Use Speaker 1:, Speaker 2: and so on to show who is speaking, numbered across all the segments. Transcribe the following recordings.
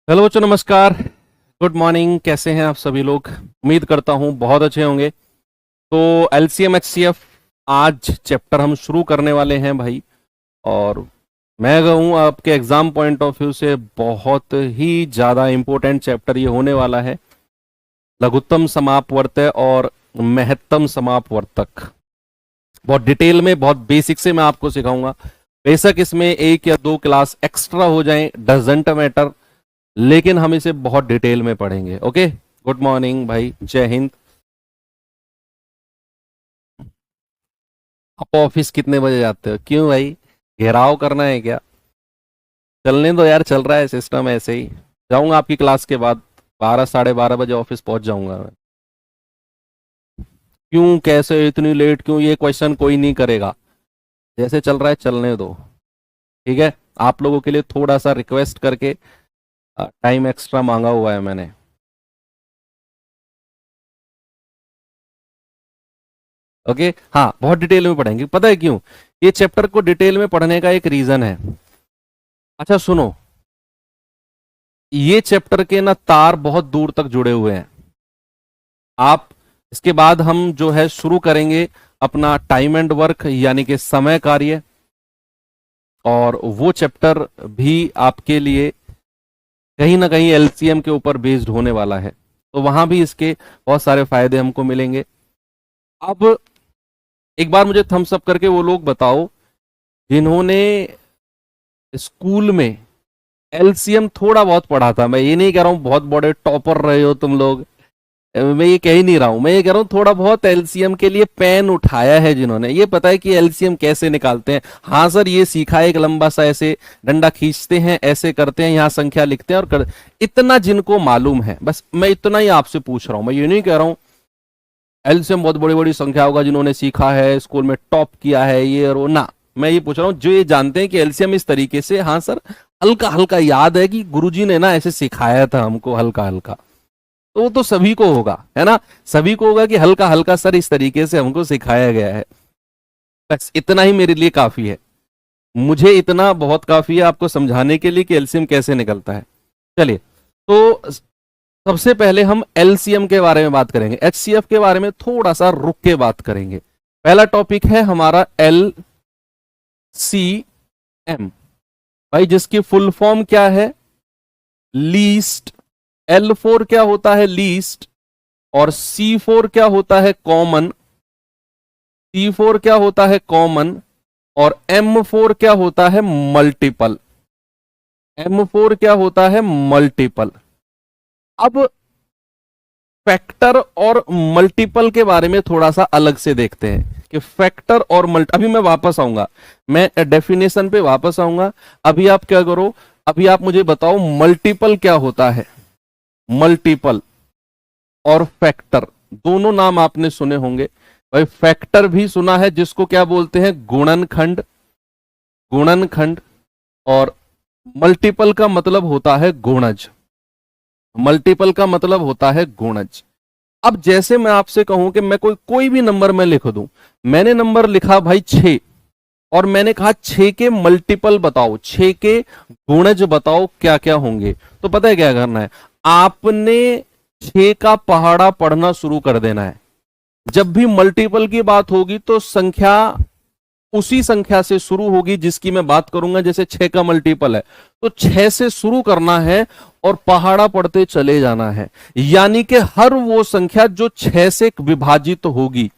Speaker 1: Hello बच्चों, नमस्कार। Good morning. कैसे हैं आप सभी लोग? उम्मीद करता हूं बहुत अच्छे होंगे। तो एलसीएम एचसीएफ आज चैप्टर हम शुरू करने वाले हैं भाई। और मैं कहूँ आपके एग्जाम पॉइंट ऑफ व्यू से बहुत ही ज़्यादा इम्पोर्टेंट चैप्टर ये होने वाला है। लघुत्तम समापवर्तय और महत्तम समापवर्तक बहुत डिटेल में, बहुत बेसिक से मैं आपको सिखाऊंगा। बेशक इसमें एक या दो क्लास एक्स्ट्रा हो जाएं, डजंट मैटर, लेकिन हम इसे बहुत डिटेल में पढ़ेंगे। ओके, गुड मॉर्निंग भाई, जय हिंद। आप ऑफिस कितने बजे जाते हो? क्यों भाई, घेराव करना है क्या? चलने दो यार, चल रहा है सिस्टम ऐसे ही। जाऊंगा आपकी क्लास के बाद 12 साढ़े 12 बजे ऑफिस पहुंच जाऊंगा मैं। क्यों, कैसे, इतनी लेट क्यों, ये क्वेश्चन कोई नहीं करेगा। जैसे चल रहा है चलने दो, ठीक है। आप लोगों के लिए थोड़ा सा रिक्वेस्ट करके टाइम एक्स्ट्रा मांगा हुआ है मैंने। ओके, हाँ, बहुत डिटेल में पढ़ेंगे। पता है क्यों? ये चैप्टर को डिटेल में पढ़ने का एक रीजन है। अच्छा सुनो, ये चैप्टर के ना तार बहुत दूर तक जुड़े हुए हैं। आप इसके बाद हम जो है शुरू करेंगे अपना टाइम एंड वर्क, यानी कि समय कार्य। और वो चैप्टर भी आपके लिए कहीं ना कहीं एलसीएम के ऊपर बेस्ड होने वाला है, तो वहां भी इसके बहुत सारे फायदे हमको मिलेंगे। अब एक बार मुझे थम्स अप करके वो लोग बताओ जिन्होंने स्कूल में एलसीएम थोड़ा बहुत पढ़ा था। मैं ये नहीं कह रहा हूं बहुत बड़े टॉपर रहे हो तुम लोग, मैं ये कह ही नहीं रहा हूं। मैं ये कह रहा हूं थोड़ा बहुत एलसीएम के लिए पेन उठाया है, जिन्होंने ये पता है कि एलसीएम कैसे निकालते हैं। हाँ सर, ये सीखा है, एक लंबा सा ऐसे डंडा खींचते हैं, ऐसे करते हैं, यहाँ संख्या लिखते हैं और इतना जिनको मालूम है, बस मैं इतना ही आपसे पूछ रहा हूं। मैं ये नहीं कह रहा हूं एलसीएम बहुत बड़ी बड़ी संख्या होगा जिन्होंने सीखा है, स्कूल में टॉप किया है, ये और वो ना। मैं ये पूछ रहा हूँ जो ये जानते हैं कि एलसीएम इस तरीके से, हाँ सर हल्का हल्का याद है कि गुरुजी ने ना ऐसे सिखाया था हमको हल्का हल्का, तो वो तो सभी को होगा, है ना। सभी को होगा कि हल्का हल्का सर इस तरीके से हमको सिखाया गया है। बस इतना ही मेरे लिए काफी है। मुझे इतना बहुत काफी है आपको समझाने के लिए कि एलसीएम कैसे निकलता है। चलिए, तो सबसे पहले हम एलसीएम के बारे में बात करेंगे। एचसीएफ के बारे में थोड़ा सा रुक के बात करेंगे। पहला टॉपिक है हमारा एलसीएम भाई, जिसकी फुल फॉर्म क्या है? लीस्ट। L4 क्या होता है? लीस्ट। और C4 क्या होता है? कॉमन। C4 क्या होता है? कॉमन। और M4 क्या होता है? मल्टीपल। M4 क्या होता है? मल्टीपल। अब फैक्टर और मल्टीपल के बारे में थोड़ा सा अलग से देखते हैं कि फैक्टर और मल्टी, अभी मैं वापस आऊंगा, मैं डेफिनेशन पे वापस आऊंगा। अभी आप क्या करो, अभी आप मुझे बताओ मल्टीपल क्या होता है। मल्टीपल और फैक्टर दोनों नाम आपने सुने होंगे भाई। फैक्टर भी सुना है, जिसको क्या बोलते हैं? गुणनखंड। गुणनखंड। और मल्टीपल का मतलब होता है गुणज। मल्टीपल का मतलब होता है गुणज। अब जैसे मैं आपसे कहूं कि मैं कोई भी नंबर मैं लिख दूं, मैंने नंबर लिखा भाई 6 और मैंने कहा 6 के मल्टीपल बताओ, 6 के गुणज बताओ क्या क्या होंगे। तो पता है क्या करना है? आपने 6 का पहाड़ा पढ़ना शुरू कर देना है। जब भी मल्टीपल की बात होगी तो संख्या उसी संख्या से शुरू होगी जिसकी मैं बात करूंगा। जैसे 6 का मल्टीपल है तो 6 से शुरू करना है और पहाड़ा पढ़ते चले जाना है। यानी कि हर वो संख्या जो 6 से विभाजित होगी,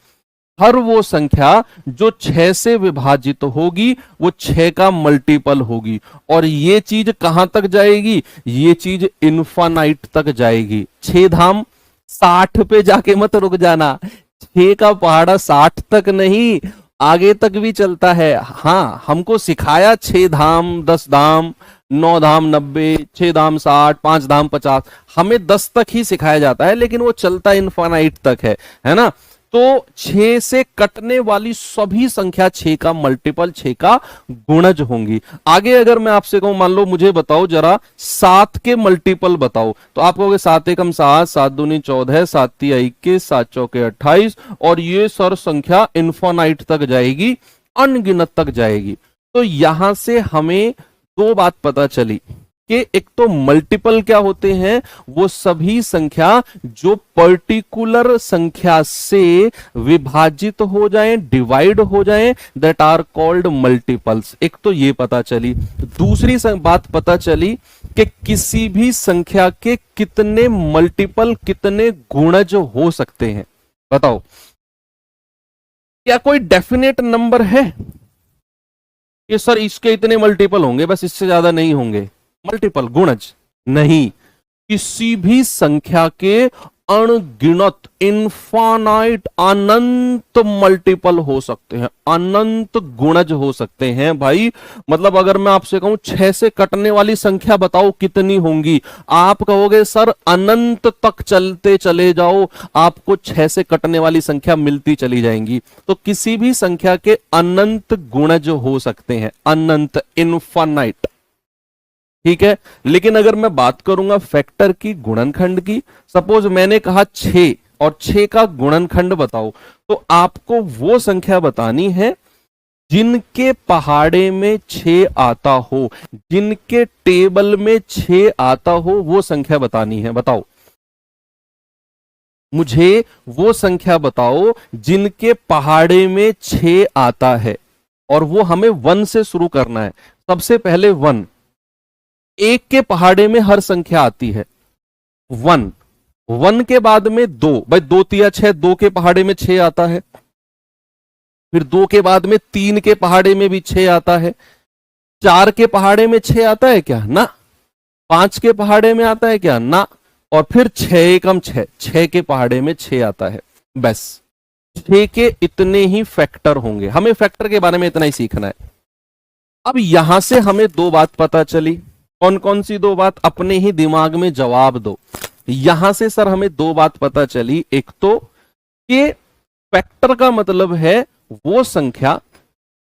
Speaker 1: हर वो संख्या जो 6 से विभाजित होगी वो 6 का मल्टीपल होगी। और ये चीज कहां तक जाएगी? ये चीज इन्फानाइट तक जाएगी। 6 धाम 60 पे जाके मत रुक जाना। 6 का पहाड़ा 60 तक नहीं, आगे तक भी चलता है। हाँ, हमको सिखाया 6 धाम 10 धाम, 9 धाम 90, 6 धाम 60, 5 धाम 50, हमें 10 तक ही सिखाया जाता है, लेकिन वो चलता इनफाइनाइट तक है ना। तो 6 से कटने वाली सभी संख्या 6 का मल्टीपल, 6 का गुणज होंगी। आगे अगर मैं आपसे कहूं, मान लो मुझे बताओ जरा 7 के मल्टीपल बताओ, तो आप कहोगे 7 एकम 7, 7 दूनी 14, 7 तिया 21, 7 चौके 28, और ये सर संख्या इन्फानाइट तक जाएगी, अनगिनत तक जाएगी। तो यहां से हमें दो बात पता चली के एक तो मल्टीपल क्या होते हैं, वो सभी संख्या जो पर्टिकुलर संख्या से विभाजित हो जाएं, डिवाइड हो जाएं, दैट आर कॉल्ड मल्टीपल्स। एक तो ये पता चली। दूसरी बात पता चली कि किसी भी संख्या के कितने मल्टीपल, कितने गुणज हो सकते हैं। बताओ, क्या कोई डेफिनेट नंबर है कि सर इसके इतने मल्टीपल होंगे, बस इससे ज्यादा नहीं होंगे? मल्टीपल, गुणज नहीं। किसी भी संख्या के अनगिनत, इनफाइनाइट, अनंत मल्टीपल हो सकते हैं, अनंत गुणज हो सकते हैं भाई। मतलब अगर मैं आपसे कहूं 6 से कटने वाली संख्या बताओ कितनी होंगी, आप कहोगे सर अनंत तक चलते चले जाओ, आपको 6 से कटने वाली संख्या मिलती चली जाएंगी। तो किसी भी संख्या के अनंत गुणज हो सकते हैं, अनंत, इनफाइनाइट, ठीक है। लेकिन अगर मैं बात करूंगा फैक्टर की, गुणनखंड की, सपोज मैंने कहा 6 और 6 का गुणनखंड बताओ, तो आपको वो संख्या बतानी है जिनके पहाड़े में 6 आता हो, जिनके टेबल में 6 आता हो, वो संख्या बतानी है। बताओ मुझे, वो संख्या बताओ जिनके पहाड़े में 6 आता है, और वो हमें 1 से शुरू करना है। सबसे पहले 1, एक के पहाड़े में हर संख्या आती है 1, 1 के बाद में 2, भाई 2 तिया 6, 2 के पहाड़े में 6 आता है। फिर 2 के बाद में 3 के पहाड़े में भी 6 आता है। 4 के पहाड़े में 6 आता है क्या? ना। 5 के पहाड़े में आता है क्या? ना। और फिर 6 एकम 6, 6 के पहाड़े में 6 आता है। बस 6 के इतने ही फैक्टर होंगे। हमें फैक्टर के बारे में इतना ही सीखना है। अब यहां से हमें 2 बात पता चली। कौन कौन सी 2 बात? अपने ही दिमाग में जवाब दो। यहां से सर हमें 2 बात पता चली। एक तो कि फैक्टर का मतलब है वो संख्या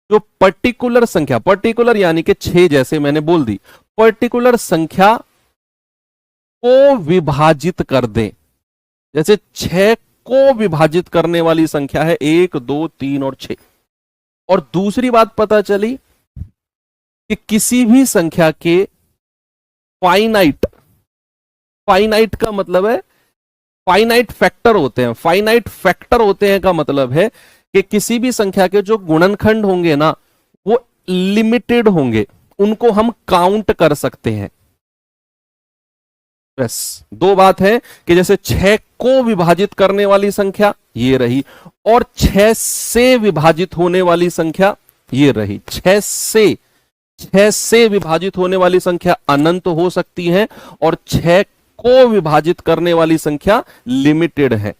Speaker 1: जो पर्टिकुलर संख्या, पर्टिकुलर यानी कि 6 जैसे मैंने बोल दी, पर्टिकुलर संख्या को विभाजित कर दे। जैसे 6 को विभाजित करने वाली संख्या है 1, 2, 3 और 6। और दूसरी बात पता चली कि किसी भी संख्या के फाइनाइट, फाइनाइट का मतलब है फाइनाइट फैक्टर होते हैं। फाइनाइट फैक्टर होते हैं का मतलब है कि किसी भी संख्या के जो गुणनखंड होंगे ना, वो लिमिटेड होंगे, उनको हम काउंट कर सकते हैं। बस 2 बात है कि जैसे 6 को विभाजित करने वाली संख्या ये रही, और 6 से विभाजित होने वाली संख्या ये रही। 6 से विभाजित होने वाली संख्या अनंत हो सकती है, और 6 को विभाजित करने वाली संख्या लिमिटेड है।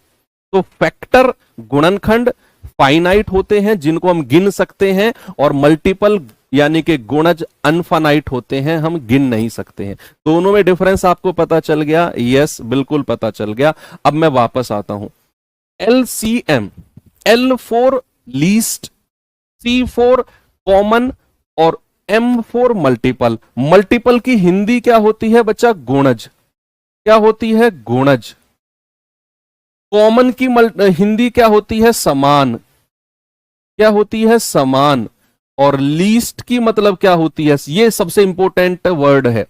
Speaker 1: तो फैक्टर, गुणनखंड फाइनाइट होते हैं जिनको हम गिन सकते हैं, और मल्टीपल यानी कि गुणज अनफाइनाइट होते हैं, हम गिन नहीं सकते हैं। दोनों में डिफरेंस आपको पता चल गया? यस, बिल्कुल पता चल गया। अब मैं वापस आता हूं। LCM, L for least, C for common, और M फॉर मल्टीपल। मल्टीपल की हिंदी क्या होती है बच्चा? गुणज। क्या होती है? गुणज। कॉमन की हिंदी क्या होती है? समान। क्या होती है? समान। और लीस्ट की मतलब क्या होती है? ये सबसे इंपॉर्टेंट वर्ड है,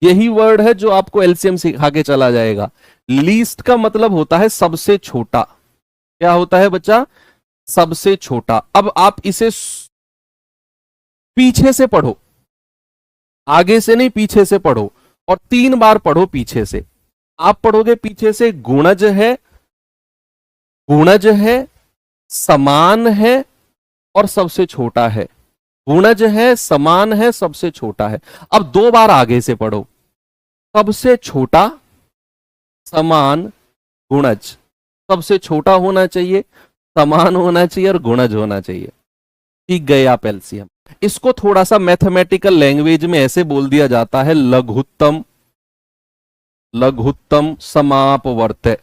Speaker 1: यही वर्ड है जो आपको एलसीएम सिखा के चला जाएगा। लीस्ट का मतलब होता है सबसे छोटा। क्या होता है बच्चा? सबसे छोटा। अब आप इसे पीछे से पढ़ो, आगे से नहीं, पीछे से पढ़ो, और 3 बार पढ़ो पीछे से। आप पढ़ोगे पीछे से, गुणज है, गुणज है, समान है, और सबसे छोटा है। गुणज है, समान है, सबसे छोटा है। अब 2 बार आगे से पढ़ो, सबसे छोटा, समान, गुणज। सबसे छोटा होना चाहिए, समान होना चाहिए, और गुणज होना चाहिए। ठीक गए आप एलसीएम। इसको थोड़ा सा मैथमेटिकल लैंग्वेज में ऐसे बोल दिया जाता है, लघुत्तम, लघुत्तम समापवर्त्य।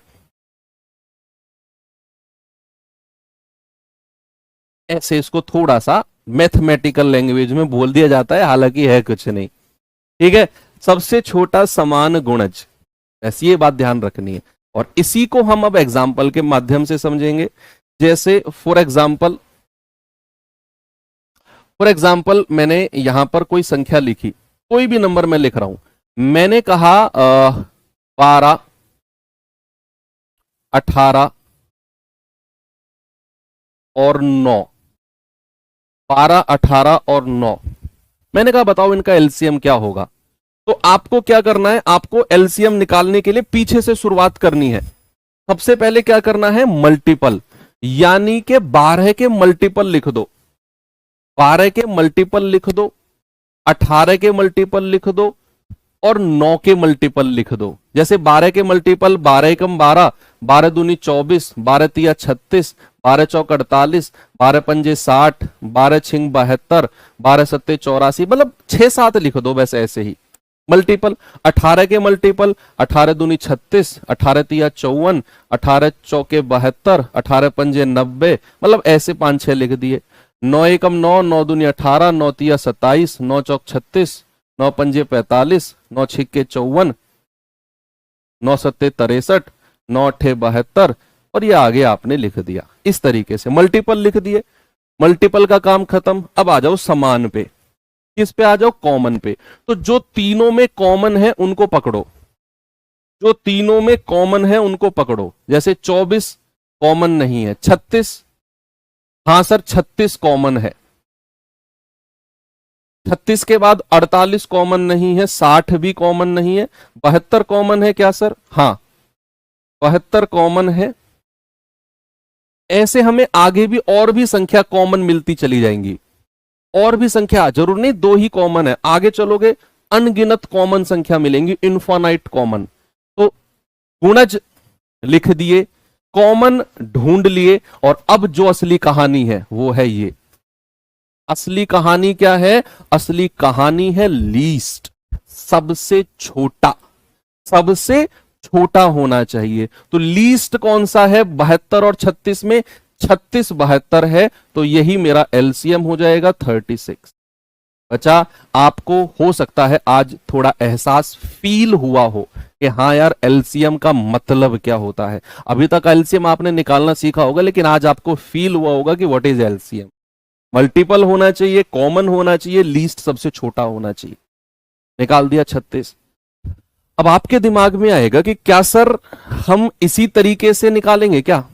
Speaker 1: ऐसे इसको थोड़ा सा मैथमेटिकल लैंग्वेज में बोल दिया जाता है, हालांकि है कुछ नहीं। ठीक है, सबसे छोटा, समान, गुणज। ऐसी ये बात ध्यान रखनी है, और इसी को हम अब एग्जाम्पल के माध्यम से समझेंगे। जैसे फॉर एग्जाम्पल मैंने यहां पर कोई संख्या लिखी, कोई भी नंबर मैं लिख रहा हूं। मैंने कहा 12, 18 और 9, 12, 18 और 9। मैंने कहा बताओ इनका एलसीएम क्या होगा। तो आपको क्या करना है, आपको एलसीएम निकालने के लिए पीछे से शुरुआत करनी है। सबसे पहले क्या करना है, मल्टीपल, यानी कि 12 के मल्टीपल लिख दो, 12 के मल्टीपल लिख दो, 18 के मल्टीपल लिख दो और 9 के मल्टीपल लिख दो। जैसे 12 के मल्टीपल 12 एकम 12, 12 दूनी 24, 12 तिया 36, 12 चौक 48, 12 पंजे 60, 12 छिंग 72, 12 सत्ते 84, मतलब 6-7 लिख दो बस ऐसे ही मल्टीपल। 18 के मल्टीपल 18 दूनी 36, 18 तिया 54, 18 चौके 72, 18 पंजे 90, मतलब ऐसे 5-6 लिख दिए। 9 एकम 9, 9 दूनी 18, 9 तिया 27, 9 चौक 36, 9 पंजे 45, 9 छिक्के 54, 9 सत्ते 63, 9 अट्ठे 72 और ये आगे आपने लिख दिया। इस तरीके से मल्टीपल लिख दिए, मल्टीपल का काम खत्म। अब आ जाओ समान पे, किस पे आ जाओ, कॉमन पे। तो जो तीनों में कॉमन है उनको पकड़ो, जो तीनों में कॉमन है उनको पकड़ो। जैसे 24 कॉमन नहीं है, 36, हाँ सर 36 कॉमन है, 36 के बाद 48 कॉमन नहीं है, 60 भी कॉमन नहीं है, 72 कॉमन है क्या सर, हाँ 72 कॉमन है। ऐसे हमें आगे भी और भी संख्या कॉमन मिलती चली जाएंगी, और भी संख्या, जरूर नहीं 2 ही कॉमन है, आगे चलोगे अनगिनत कॉमन संख्या मिलेंगी, इनफाइनाइट कॉमन। तो गुणज लिख दिए, कॉमन ढूंढ लिए, और अब जो असली कहानी है वो है ये। असली कहानी क्या है, असली कहानी है लीस्ट, सबसे छोटा, सबसे छोटा होना चाहिए। तो लीस्ट कौन सा है, 72 और 36 में, 36 72 है, तो यही मेरा एलसीएम हो जाएगा 36। बच्चा आपको हो सकता है आज थोड़ा एहसास फील हुआ हो कि हाँ यार एलसीएम का मतलब क्या होता है। अभी तक एलसीएम आपने निकालना सीखा होगा, लेकिन आज आपको फील हुआ होगा कि व्हाट इज एलसीएम। मल्टीपल होना चाहिए, कॉमन होना चाहिए, लीस्ट सबसे छोटा होना चाहिए। निकाल दिया 36। अब आपके दिमाग में आएगा कि क्या सर हम इसी तरीके से निकालेंगे क्या,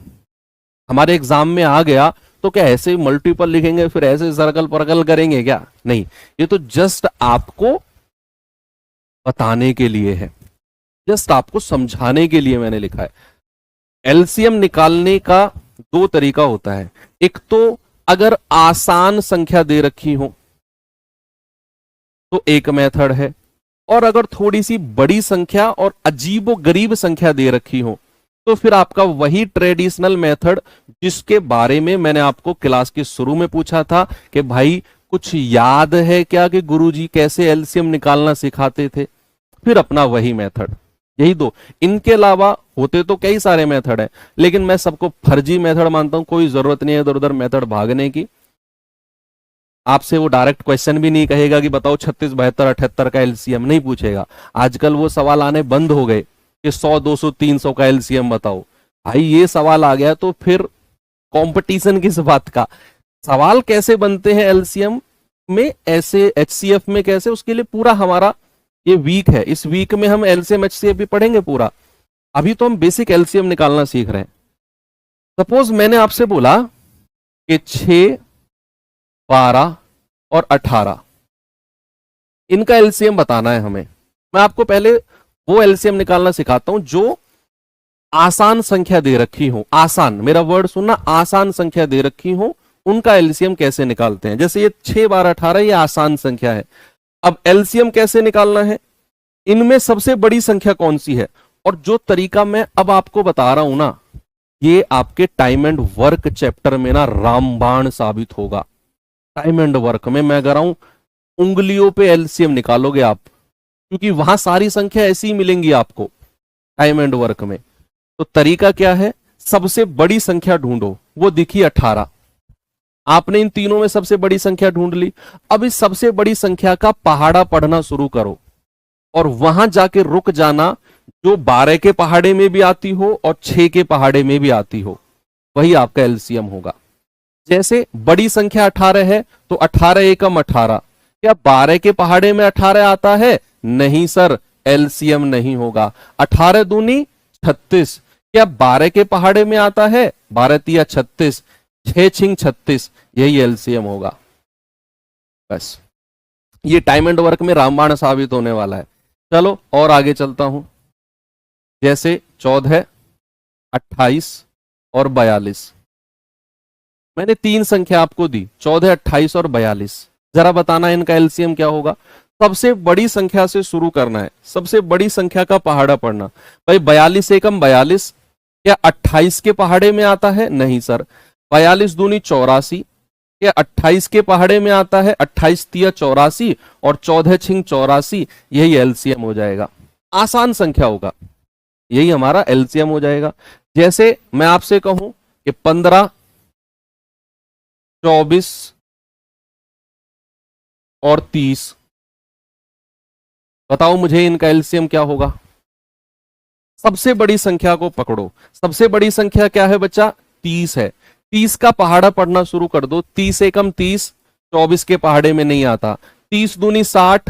Speaker 1: हमारे एग्जाम में आ गया तो क्या ऐसे मल्टीपल लिखेंगे फिर ऐसे सर्कल परकल करेंगे क्या? नहीं, ये तो जस्ट आपको बताने के लिए है, जस्ट आपको समझाने के लिए मैंने लिखा है। एलसीएम निकालने का 2 तरीका होता है। एक तो अगर आसान संख्या दे रखी हो तो एक मेथड है, और अगर थोड़ी सी बड़ी संख्या और अजीबो गरीब संख्या दे रखी हो तो फिर आपका वही ट्रेडिशनल मेथड जिसके बारे में मैंने आपको क्लास के शुरू में पूछा था कि भाई कुछ याद है क्या कि गुरुजी कैसे एलसीएम निकालना सिखाते थे, फिर अपना वही मेथड। यही 2, इनके अलावा होते तो कई सारे मेथड है, लेकिन मैं सबको फर्जी मेथड मानता हूं। कोई जरूरत नहीं है इधर उधर मेथड भागने की। आपसे वो डायरेक्ट क्वेश्चन भी नहीं कहेगा कि बताओ 36 72 78 का एलसीएम, नहीं पूछेगा। आजकल वो सवाल आने बंद हो गए कि 100 200 300 का एलसीएम बताओ। भाई ये सवाल आ गया तो फिर कंपटीशन किस बात का। सवाल कैसे बनते हैं एलसीएम में, ऐसे एचसीएफ में कैसे, उसके लिए पूरा हमारा ये वीक है। इस वीक में हम एलसीएम एचसीएफ भी पढ़ेंगे पूरा। अभी तो हम बेसिक एलसीएम निकालना सीख रहे हैं। सपोज मैंने आपसे बोला कि 6 12 और 18 इनका एलसीएम बताना है हमें। मैं आपको पहले वो एलसीएम निकालना सिखाता हूं जो आसान संख्या दे रखी हो। आसान, मेरा वर्ड सुनना, आसान संख्या दे रखी हो उनका एलसीएम कैसे निकालते हैं। जैसे ये 6 12 18 ये आसान संख्या है। अब एलसीएम कैसे निकालना है, इनमें सबसे बड़ी संख्या कौन सी है, और जो तरीका मैं अब आपको बता रहा हूं ना, ये आपके टाइम एंड वर्क चैप्टर में ना रामबाण साबित होगा। टाइम एंड वर्क में मैं कह रहा हूं उंगलियों पे एलसीएम निकालोगे आप, क्योंकि वहां सारी संख्या ऐसी ही मिलेंगी आपको टाइम एंड वर्क में। तो तरीका क्या है, सबसे बड़ी संख्या ढूंढो, वो दिखी 18। आपने इन तीनों में सबसे बड़ी संख्या ढूंढ ली। अब इस सबसे बड़ी संख्या का पहाड़ा पढ़ना शुरू करो और वहां जाके रुक जाना जो 12 के पहाड़े में भी आती हो और 6 के पहाड़े में भी आती हो, वही आपका एलसीएम होगा। जैसे बड़ी संख्या 18 है तो 18 एकम 18, क्या 12 के पहाड़े में 18 आता है? नहीं सर, एलसीएम नहीं होगा। 18 दूनी 36, क्या 12 के पहाड़े में आता है? 12 तिया 36, 6 छिंग 36, यही एलसीएम होगा। बस ये टाइम एंड वर्क में रामबाण साबित होने वाला है। चलो और आगे चलता हूं। जैसे 14, 28 और 42, मैंने 3 संख्या आपको दी, 14, 28 और 42। जरा बताना इनका एलसीएम क्या होगा। सबसे बड़ी संख्या से शुरू करना है, सबसे बड़ी संख्या का पहाड़ा पढ़ना। भाई 42 एकम 42, क्या 28 के पहाड़े में आता है? नहीं सर। 42 दूनी 84, क्या 28 के पहाड़े में आता है? 28 तिया 84 और 14 छिंग 84, यही एलसीएम हो जाएगा। आसान संख्या होगा, यही हमारा एलसीएम हो जाएगा। जैसे मैं आपसे कहूं कि 15, 24 और 30, बताओ मुझे इनका एलसीएम क्या होगा। सबसे बड़ी संख्या को पकड़ो। सबसे बड़ी संख्या क्या है बच्चा? 30 है। 30 का पहाड़ा पढ़ना शुरू कर दो। 30 एकम 30, 24 के पहाड़े में नहीं आता। 30 दूनी 60,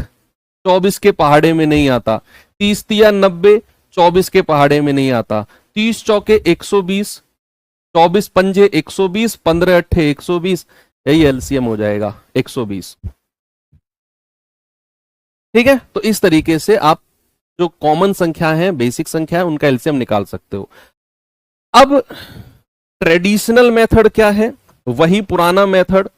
Speaker 1: 24 के पहाड़े में नहीं आता। 30 तिया 90, 24 के पहाड़े में नहीं आता। 30 चौके 120, 24 पंजे 120, 15 अट्ठे 120, यही एलसीएम हो जाएगा 120। ठीक है, तो इस तरीके से आप जो कॉमन संख्या है, बेसिक संख्या है, उनका एलसीएम निकाल सकते हो। अब ट्रेडिशनल मेथड क्या है? वही पुराना मेथड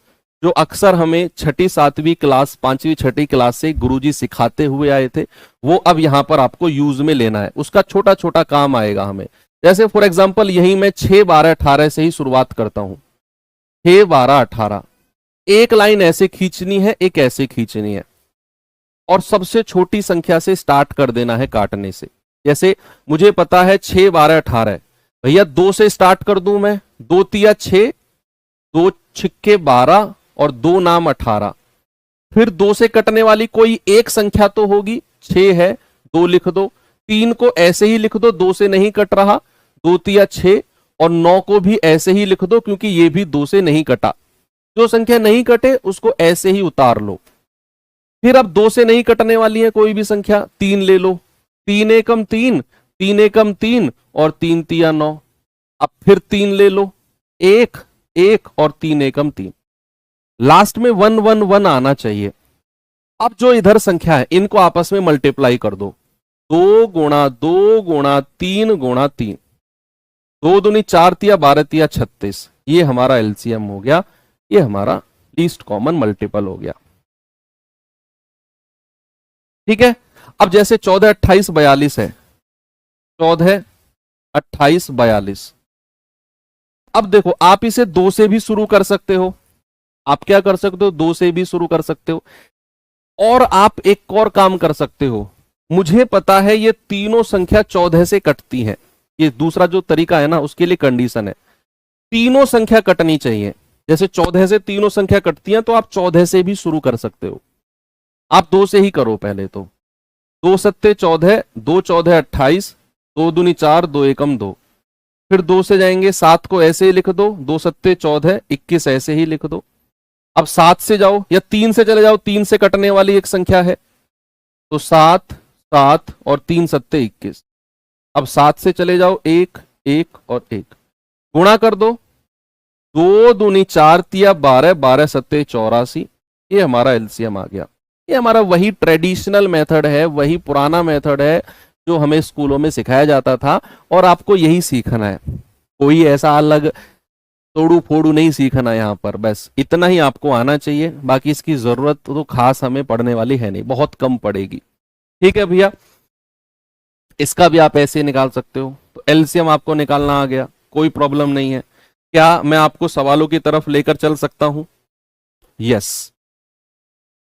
Speaker 1: जो अक्सर हमें छठी सातवीं क्लास, पांचवी छठी क्लास से गुरुजी सिखाते हुए आए थे, वो अब यहां पर आपको यूज में लेना है। उसका छोटा छोटा काम आएगा हमें। जैसे फॉर एग्जांपल यही मैं 6, 12, 18 से ही शुरुआत करता हूं। 6, 12, 18, एक लाइन ऐसे खींचनी है, एक ऐसे खींचनी है, और सबसे छोटी संख्या से स्टार्ट कर देना है काटने से। जैसे मुझे पता है 6, 12, 18, भैया 2 से स्टार्ट कर दूं मैं। 2 तिया 6, 2 छिक्के 12 और 2 नाम 18। फिर 2 से कटने वाली कोई एक संख्या तो होगी, 6 है, 2 लिख दो। 3 को ऐसे ही लिख दो, 2 से नहीं कट रहा, 2 तिया 6, और 9 को भी ऐसे ही लिख दो क्योंकि ये भी 2 से नहीं कटा। जो संख्या नहीं कटे उसको ऐसे ही उतार लो। फिर अब 2 से नहीं कटने वाली है कोई भी संख्या, 3 ले लो। 3 एकम 3, 3 एकम 3 और 3 तिया 9। अब फिर 3 ले लो, 1, 1 और 3 एकम 3। लास्ट में 1 1 1 आना चाहिए। अब जो इधर संख्या है इनको आपस में मल्टीप्लाई कर दो। 2 गुणा 2 गुणा 3 गुणा 3, 2 दूनी 4 तिया 12 तिया 36, ये हमारा एलसीएम हो गया। ये हमारा लीस्ट कॉमन मल्टीपल हो गया। ठीक है, अब जैसे 14, 28, 42 है। 14, 28, 42। अब देखो आप इसे 2 से भी शुरू कर सकते हो। आप क्या कर सकते हो? 2 से भी शुरू कर सकते हो। और आप एक और काम कर सकते हो। मुझे पता है ये तीनों संख्या 14 से कटती हैं। ये दूसरा जो तरीका है ना, उसके लिए कंडीशन है, तीनों संख्या कटनी चाहिए। जैसे 14 से तीनों संख्या कटती हैं तो आप 14 से भी शुरू कर सकते हो। आप 2 से ही करो पहले तो। 2 सत्ते 14, 2 14 28, 2 दूनी 4, 2 एकम 2। फिर 2 से जाएंगे, 7 को ऐसे ही लिख दो, 2 सत्ते 14, 21 ऐसे ही लिख दो। अब 7 से जाओ या 3 से चले जाओ, 3 से कटने वाली एक संख्या है तो 7, 7 और 3 सत्ते 21। अब 7 से चले जाओ, 1, 1 और 1, गुणा कर दो। 2 दूनी 4 तिया 12, 12 सत्ते 84, ये हमारा एलसीएम आ गया। ये हमारा वही ट्रेडिशनल मेथड है, वही पुराना मेथड है जो हमें स्कूलों में सिखाया जाता था, और आपको यही सीखना है। कोई ऐसा अलग तोड़ू फोड़ू नहीं सीखना यहाँ पर, बस इतना ही आपको आना चाहिए। बाकी इसकी जरूरत तो खास हमें पढ़ने वाली है नहीं, बहुत कम पड़ेगी। ठीक है भैया, इसका भी आप ऐसे निकाल सकते हो। तो एलसीएम आपको निकालना आ गया, कोई प्रॉब्लम नहीं है। क्या मैं आपको सवालों की तरफ लेकर चल सकता हूं? यस।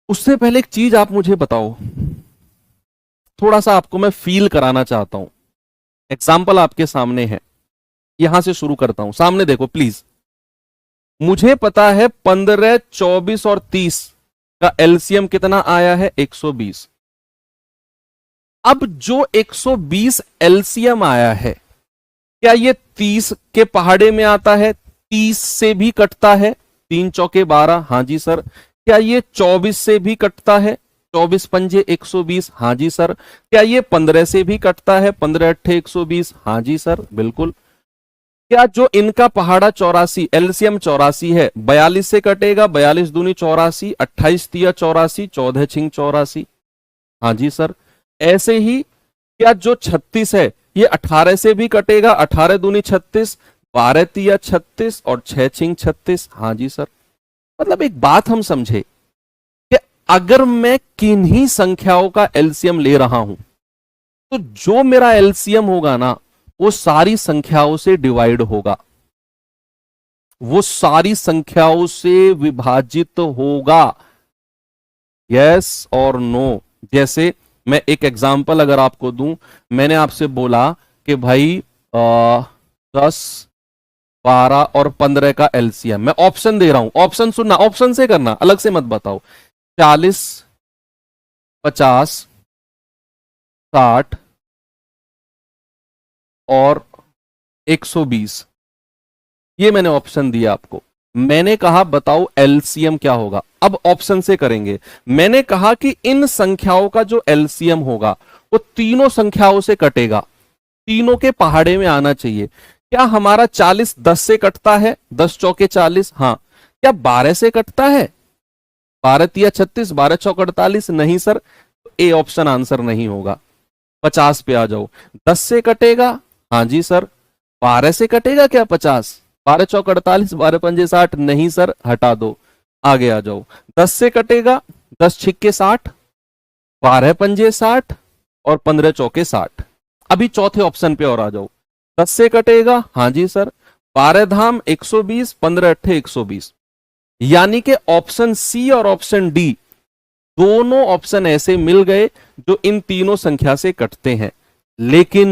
Speaker 1: उससे पहले एक चीज आप मुझे बताओ, थोड़ा सा आपको मैं फील कराना चाहता हूं। एग्जाम्पल आपके सामने है, यहां से शुरू करता हूं। सामने देखो प्लीज। मुझे पता है 15, 24 और 30 का एलसीएम कितना आया है? 120। अब जो 120 एलसीएम आया है, क्या ये 30 के पहाड़े में आता है? 30 से भी कटता है? 3 चौके 12, हाँ जी सर। क्या ये 24 से भी कटता है? 24 पंजे 120, हाँ जी सर। क्या ये 15 से भी कटता है? 15 अट्ठे 120, हाँ जी सर बिल्कुल। क्या जो इनका पहाड़ा 84 एलसीएम 84 है, 42 से कटेगा? 42 दूनी 84, 28 तिया 84, 14 छिंग 84, हाँ जी सर। ऐसे ही क्या जो 36 है ये 18 से भी कटेगा? 18 दूनी 36, 12 तिया 36 और 6 छिंग 36, हाँ जी सर। मतलब एक बात हम समझे कि अगर मैं किन्हीं संख्याओं का एलसीएम ले रहा हूं तो जो मेरा एलसीएम होगा ना वो सारी संख्याओं से डिवाइड होगा, वो सारी संख्याओं से विभाजित होगा। यस और नो। जैसे मैं एक एग्जांपल अगर आपको दूं, मैंने आपसे बोला कि भाई 10 12 और 15 का एलसीएम, मैं ऑप्शन दे रहा हूं, ऑप्शन सुनना, ऑप्शन से करना, अलग से मत बताओ। 40 50 60 और 120, ये मैंने ऑप्शन दिया आपको। मैंने कहा बताओ एलसीएम क्या होगा। अब ऑप्शन से करेंगे। मैंने कहा कि इन संख्याओं का जो एलसीएम होगा वो तीनों संख्याओं से कटेगा, तीनों के पहाड़े में आना चाहिए। क्या हमारा 40 10 से कटता है? 10 चौके 40, हाँ। क्या 12 से कटता है? 12 तिया 36, 12 चौक 48, नहीं सर। ए ऑप्शन आंसर नहीं होगा। 50 पे आ जाओ। 10 से कटेगा? हाँ जी सर। 12 से कटेगा क्या 50? 12 चौक 48, 12 पंजे 60, नहीं सर, हटा दो। आगे आ जाओ। 10 से कटेगा? 10 छिक्के 60, 12 पंजे 60 और 15 चौके 60। अभी चौथे ऑप्शन पे और आ जाओ। 10 से कटेगा? हाँ जी सर। 12 धाम 120, 15 अट्ठे 120। यानी कि ऑप्शन सी और ऑप्शन डी दोनों ऑप्शन ऐसे मिल गए जो इन तीनों संख्या से कटते हैं। लेकिन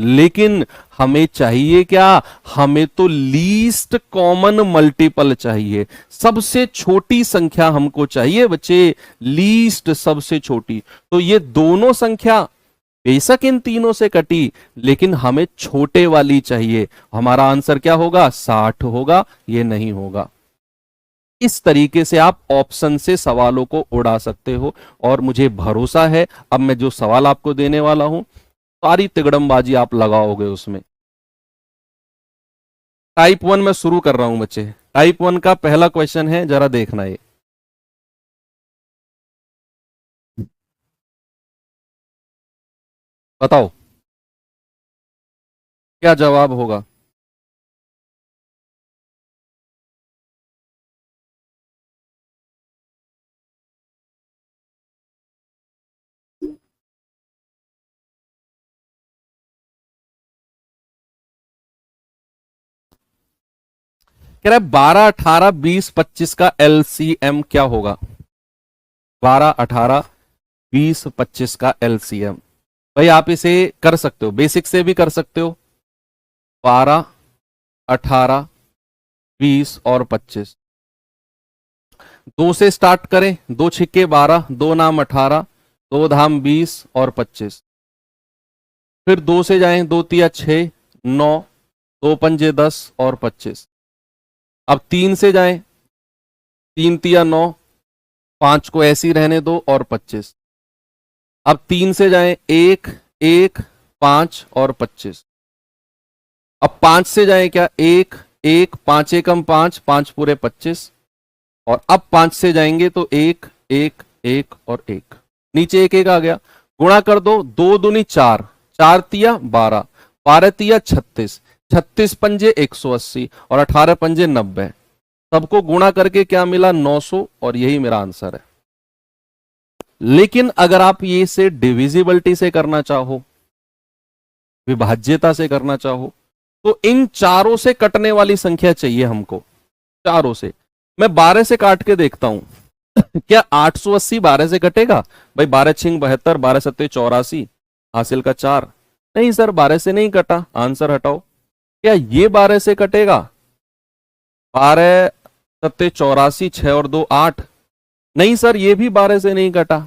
Speaker 1: लेकिन हमें चाहिए क्या? हमें तो लीस्ट कॉमन मल्टीपल चाहिए, सबसे छोटी संख्या हमको चाहिए बच्चे, लीस्ट सबसे छोटी। तो ये दोनों संख्या बेशक इन तीनों से कटी लेकिन हमें छोटे वाली चाहिए। हमारा आंसर क्या होगा? 60 होगा, ये नहीं होगा। इस तरीके से आप ऑप्शन से सवालों को उड़ा सकते हो और मुझे भरोसा है अब मैं जो सवाल आपको देने वाला हूं सारी तिगड़मबाजी आप लगाओगे उसमें। टाइप 1 में शुरू कर रहा हूं बच्चे। टाइप 1 का पहला क्वेश्चन है, जरा देखना ये। बताओ क्या जवाब होगा। कह रहा है 12 18 20 25 का एलसीएम क्या होगा? 12 18 20 25 का एलसीएम। भाई आप इसे कर सकते हो, बेसिक से भी कर सकते हो। 12 18 20 और 25। 2 से स्टार्ट करें। 2 छिक्के 12, 2 नाम 18, 2 धाम 20 और 25। फिर 2 से जाएं, 2 तिया 6 9, 2 पंजे 10 और 25। अब 3 से जाएं, 3 तिया 9, 5 को ऐसी रहने दो और 25। अब 3 से जाएं, 1 1 5 और 25। अब 5 से जाएं क्या, 1 1 5 एकम 5, 5 पूरे 25। और अब 5 से जाएंगे तो 1 1 1 और 1, नीचे 1 1 आ गया। गुणा कर दो, 2 दूनी 4, 4 तिया 12, 12 तिया 36, 36 पंजे 180 और 18 पंजे 90। सबको गुणा करके क्या मिला? 900, और यही मेरा आंसर है। लेकिन अगर आप ये से डिविजिबिलिटी से करना चाहो, विभाज्यता से करना चाहो, तो इन चारों से कटने वाली संख्या चाहिए हमको, चारों से। मैं 12 से काट के देखता हूं क्या 880 12 से कटेगा? भाई 12 छिंग 72, 12 सत्ते 84, हासिल का 4। नहीं सर 12 से नहीं कटा, आंसर हटाओ। क्या ये 12 से कटेगा? 12 सत्ते 84, 6 और 2 8। नहीं सर ये भी 12 से नहीं कटा।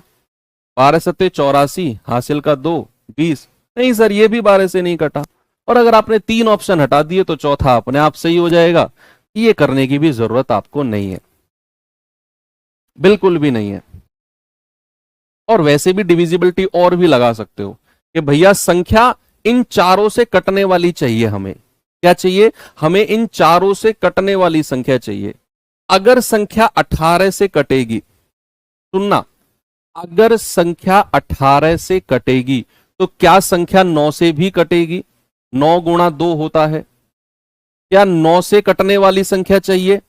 Speaker 1: 12 सत्ते 84, हासिल का 2 20। नहीं सर ये भी 12 से नहीं कटा। और अगर आपने 3 ऑप्शन हटा दिए तो चौथा अपने आप सही हो जाएगा। ये करने की भी जरूरत आपको नहीं है। बिल्कुल भी नहीं है। और वैसे भी डिविजिबिलिटी और भी लगा सकते हो कि भैया संख्या इन चारों से कटने वाली चाहिए हमें। क्या चाहिए? हमें इन चारों से कटने वाली संख्या चाहिए। अगर संख्या 18 से कटेगी, सुनना, अगर संख्या 18 से कटेगी तो क्या संख्या 9 से भी कटेगी? 9 गुणा 2 होता है। क्या 9 से कटने वाली संख्या चाहिए?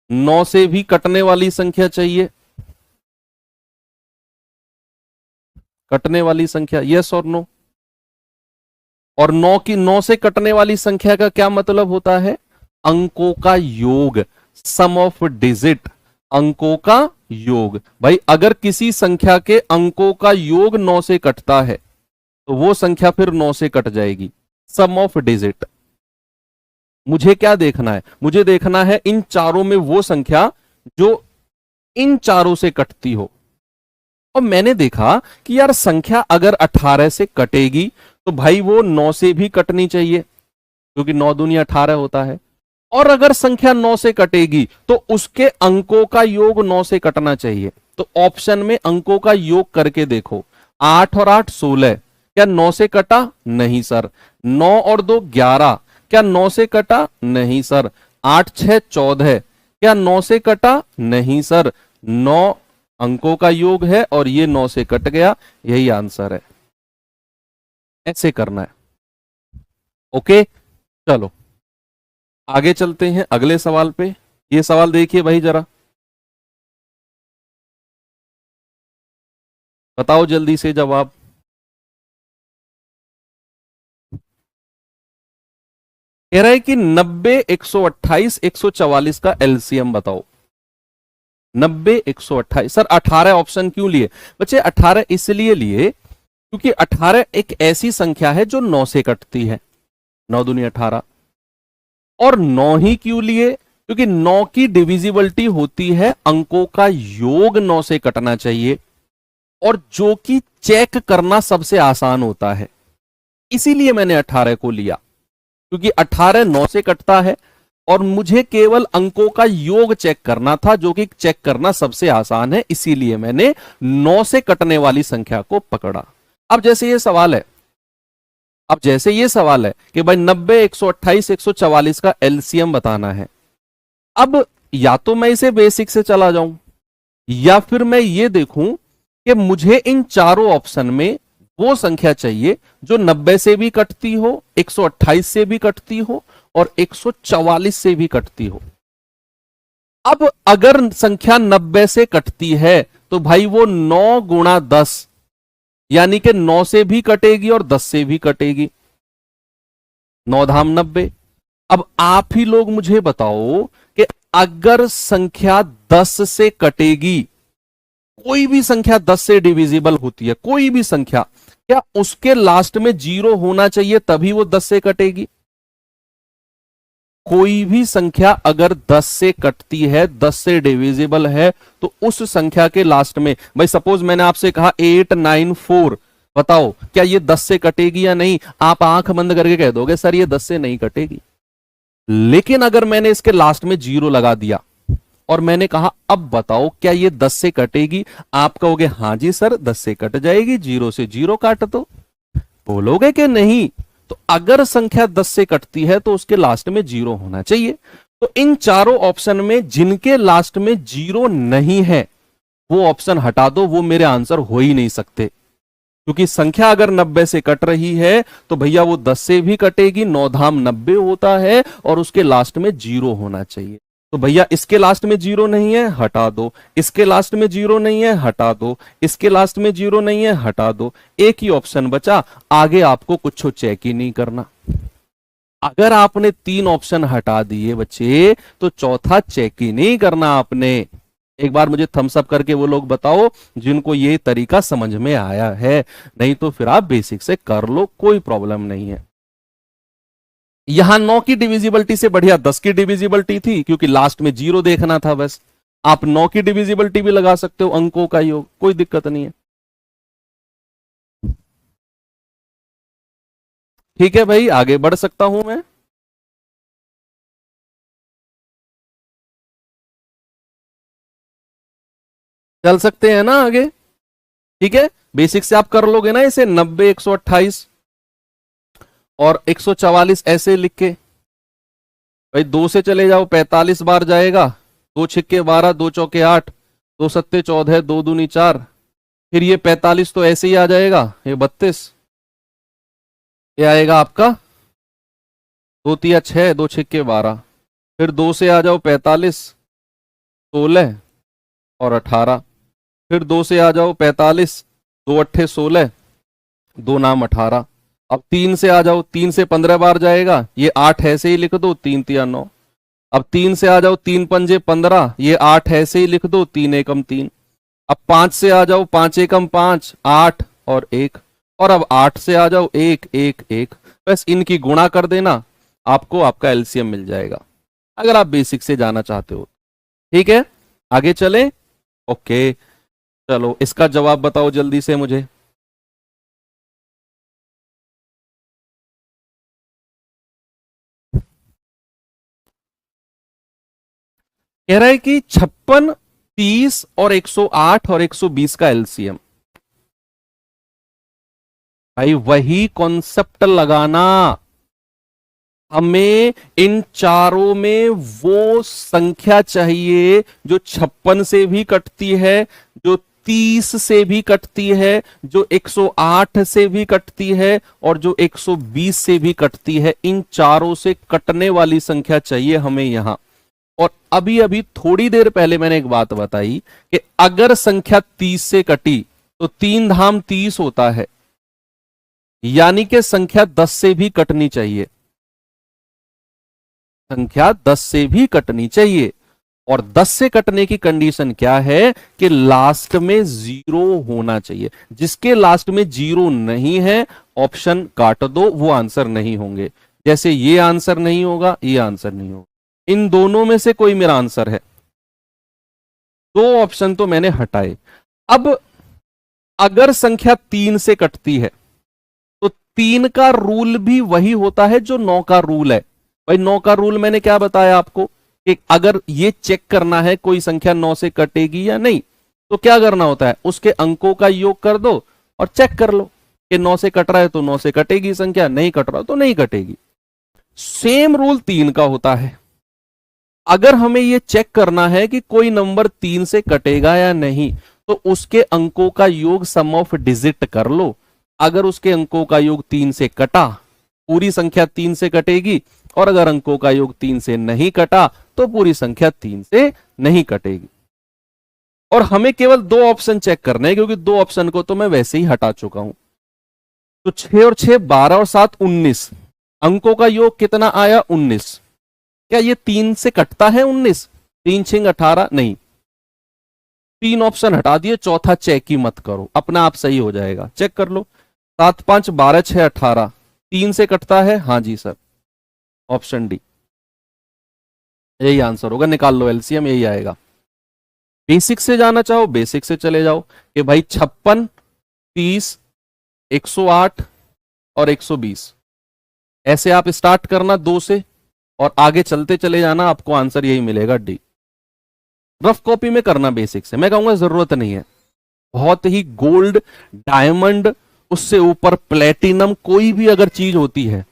Speaker 1: 9 से भी कटने वाली संख्या चाहिए। कटने वाली संख्या, यस और नो? और 9 से कटने वाली संख्या का क्या मतलब होता है? अंकों का योग, सम ऑफ डिजिट, अंकों का योग। भाई अगर किसी संख्या के अंकों का योग 9 से कटता है तो वो संख्या फिर 9 से कट जाएगी। सम ऑफ डिजिट। मुझे क्या देखना है? मुझे देखना है इन चारों में वो संख्या जो इन चारों से कटती हो। और मैंने देखा कि यार संख्या अगर 18 से कटेगी तो भाई वो 9 से भी कटनी चाहिए, क्योंकि 9 दूनी 18 होता है। और अगर संख्या 9 से कटेगी तो उसके अंकों का योग 9 से कटना चाहिए। तो ऑप्शन में अंकों का योग करके देखो, 8 और 8 16, क्या 9 से कटा? नहीं सर। 9 और 2 11, क्या 9 से कटा? नहीं सर। 8 6 14, क्या 9 से कटा? नहीं सर। 9 अंकों का योग है और ये 9 से कट गया, यही आंसर है। ऐसे करना है। ओके, चलो आगे चलते हैं अगले सवाल पे। ये सवाल देखिए भाई जरा, बताओ जल्दी से जवाब। कह रहा है कि 90, 128, 144 का एलसीएम बताओ। 90, 128। सर 18 ऑप्शन क्यों लिए बच्चे? 18 इसलिए लिए क्योंकि 18 एक ऐसी संख्या है जो 9 से कटती है। 9 दूनी 18। और 9 ही क्यों लिए? क्योंकि 9 की डिविजिबिलिटी होती है अंकों का योग 9 से कटना चाहिए, और जो कि चेक करना सबसे आसान होता है। इसीलिए मैंने 18 को लिया, क्योंकि 18 9 से कटता है और मुझे केवल अंकों का योग चेक करना था, जो कि चेक करना सबसे आसान है। इसीलिए मैंने 9 से कटने वाली संख्या को पकड़ा। अब जैसे ये सवाल है कि भाई 90, 128, 144 का एलसीएम बताना है। अब या तो मैं इसे बेसिक से चला जाऊं, या फिर मैं ये देखूं कि मुझे इन चारों ऑप्शन में वो संख्या चाहिए जो 90 से भी कटती हो, 128 से भी कटती हो और 144 से भी कटती हो। अब अगर संख्या 90 से कटती है तो भाई वो 9 गुणा 10, यानी कि 9 से भी कटेगी और 10 से भी कटेगी। 9 धाम 90। अब आप ही लोग मुझे बताओ कि अगर संख्या 10 से कटेगी, कोई भी संख्या 10 से डिविजिबल होती है, कोई भी संख्या, क्या उसके लास्ट में 0 होना चाहिए तभी वो 10 से कटेगी? कोई भी संख्या अगर 10 से कटती है, 10 से डिविजिबल है, तो उस संख्या के लास्ट में, भाई सपोज मैंने आपसे कहा 894, बताओ क्या ये 10 से कटेगी या नहीं? आप आंख बंद करके कह दोगे सर ये 10 से नहीं कटेगी। लेकिन अगर मैंने इसके लास्ट में 0 लगा दिया और मैंने कहा अब बताओ क्या ये 10 से कटेगी, आप कहोगे हां जी सर 10 से कट जाएगी, 0 से 0 काट दो। बोलोगे कि नहीं? तो अगर संख्या 10 से कटती है तो उसके लास्ट में 0 होना चाहिए। तो इन चारों ऑप्शन में जिनके लास्ट में 0 नहीं है वो ऑप्शन हटा दो, वो मेरे आंसर हो ही नहीं सकते। क्योंकि संख्या अगर 90 से कट रही है तो भैया वो 10 से भी कटेगी, 9 धाम 90 होता है और उसके लास्ट में 0 होना चाहिए। तो भैया इसके लास्ट में 0 नहीं है, हटा दो। इसके लास्ट में 0 नहीं है, हटा दो। इसके लास्ट में 0 नहीं है, हटा दो। एक ही ऑप्शन बचा, आगे आपको कुछ चेक ही नहीं करना। अगर आपने 3 ऑप्शन हटा दिए बच्चे तो चौथा चेक ही नहीं करना आपने। एक बार मुझे थम्स अप करके वो लोग बताओ जिनको ये तरीका समझ में आया है, नहीं तो फिर आप बेसिक से कर लो, कोई प्रॉब्लम नहीं है। यहां 9 की डिविजिबिलिटी से बढ़िया 10 की डिविजिबिलिटी थी, क्योंकि लास्ट में 0 देखना था बस। आप 9 की डिविजिबिलिटी भी लगा सकते हो, अंकों का योग, कोई दिक्कत नहीं है। ठीक है भाई, आगे बढ़ सकता हूं मैं। चल सकते हैं ना आगे? ठीक है, बेसिक से आप कर लोगे ना इसे, 90 128 और 144 ऐसे लिख के। भाई 2 से चले जाओ, 45 बार जाएगा, 2 छिक्के 12, 2 चौके 8, 2 सत्ते 14, 2 दूनी 4, फिर ये 45 तो ऐसे ही आ जाएगा, ये 32, ये आएगा आपका 2 तिया 6, 2 छिक्के 12, फिर 2 से आ जाओ 45, 16 और 18, फिर 2 से आ जाओ 45, 2 अट्ठे 16, 2 नाम 18। अब 3 से आ जाओ, 3 से 15 बार जाएगा, ये 8 ऐसे ही लिख दो, 3 तिया 9। अब 3 से आ जाओ, 3 पंजे 15, ये 8 ऐसे ही लिख दो, 3 एकम 3। अब 5 से आ जाओ, 5 एकम 5, 8 और 1, और अब 8 से आ जाओ, 1 1 1, बस इनकी गुणा कर देना, आपको आपका एलसीएम मिल जाएगा, अगर आप बेसिक से जाना चाहते हो। ठीक है, आगे चले। ओके, चलो इसका जवाब बताओ जल्दी से मुझे। कह रहा है कि 56, 30 और 108 और 120 का एलसीएम। भाई वही कॉन्सेप्ट लगाना, हमें इन चारों में वो संख्या चाहिए जो 56 से भी कटती है, जो 30 से भी कटती है, जो 108 से भी कटती है और जो 120 से भी कटती है। इन चारों से कटने वाली संख्या चाहिए हमें यहां। और अभी अभी थोड़ी देर पहले मैंने एक बात बताई कि अगर संख्या 30 से कटी तो 3 धाम 30 होता है, यानी कि संख्या 10 से भी कटनी चाहिए, संख्या 10 से भी कटनी चाहिए। और 10 से कटने की कंडीशन क्या है कि लास्ट में 0 होना चाहिए। जिसके लास्ट में 0 नहीं है, ऑप्शन काट दो, वो आंसर नहीं होंगे। जैसे ये आंसर नहीं होगा, ये आंसर नहीं होगा, इन दोनों में से कोई मेरा आंसर है। 2 ऑप्शन तो मैंने हटाए। अब अगर संख्या 3 से कटती है तो 3 का रूल भी वही होता है जो 9 का रूल है। भाई 9 का रूल मैंने क्या बताया आपको कि अगर ये चेक करना है कोई संख्या 9 से कटेगी या नहीं, तो क्या करना होता है, उसके अंकों का योग कर दो और चेक कर लो कि 9 से कट रहा है तो 9 से कटेगी संख्या, नहीं कट रहा तो नहीं कटेगी। सेम रूल 3 का होता है। अगर हमें यह चेक करना है कि कोई नंबर 3 से कटेगा या नहीं, तो उसके अंकों का योग सम ऑफ डिजिट कर लो। अगर उसके अंकों का योग 3 से कटा, पूरी संख्या 3 से कटेगी, और अगर अंकों का योग 3 से नहीं कटा तो पूरी संख्या 3 से नहीं कटेगी। और हमें केवल 2 ऑप्शन चेक करने हैं, क्योंकि 2 ऑप्शन को तो मैं वैसे ही हटा चुका हूं। तो 6 और 6 12 और 7 19, अंकों का योग कितना आया 19। क्या ये 3 से कटता है 19? 3 6 18 नहीं, 3 ऑप्शन हटा दिए, चौथा चेक ही मत करो, अपना आप सही हो जाएगा, चेक कर लो। 7 5 12 6 18, 3 से कटता है, हाँ जी सर, ऑप्शन डी यही आंसर होगा। निकाल लो एलसीएम, यही आएगा। बेसिक से जाना चाहो बेसिक से चले जाओ कि भाई 56, 30, 108 और 120, ऐसे आप स्टार्ट करना 2 से और आगे चलते चले जाना, आपको आंसर यही मिलेगा डी। रफ कॉपी में करना, बेसिक से मैं कहूंगा जरूरत नहीं है। बहुत ही गोल्ड, डायमंड, उससे ऊपर प्लेटिनम, कोई भी अगर चीज होती है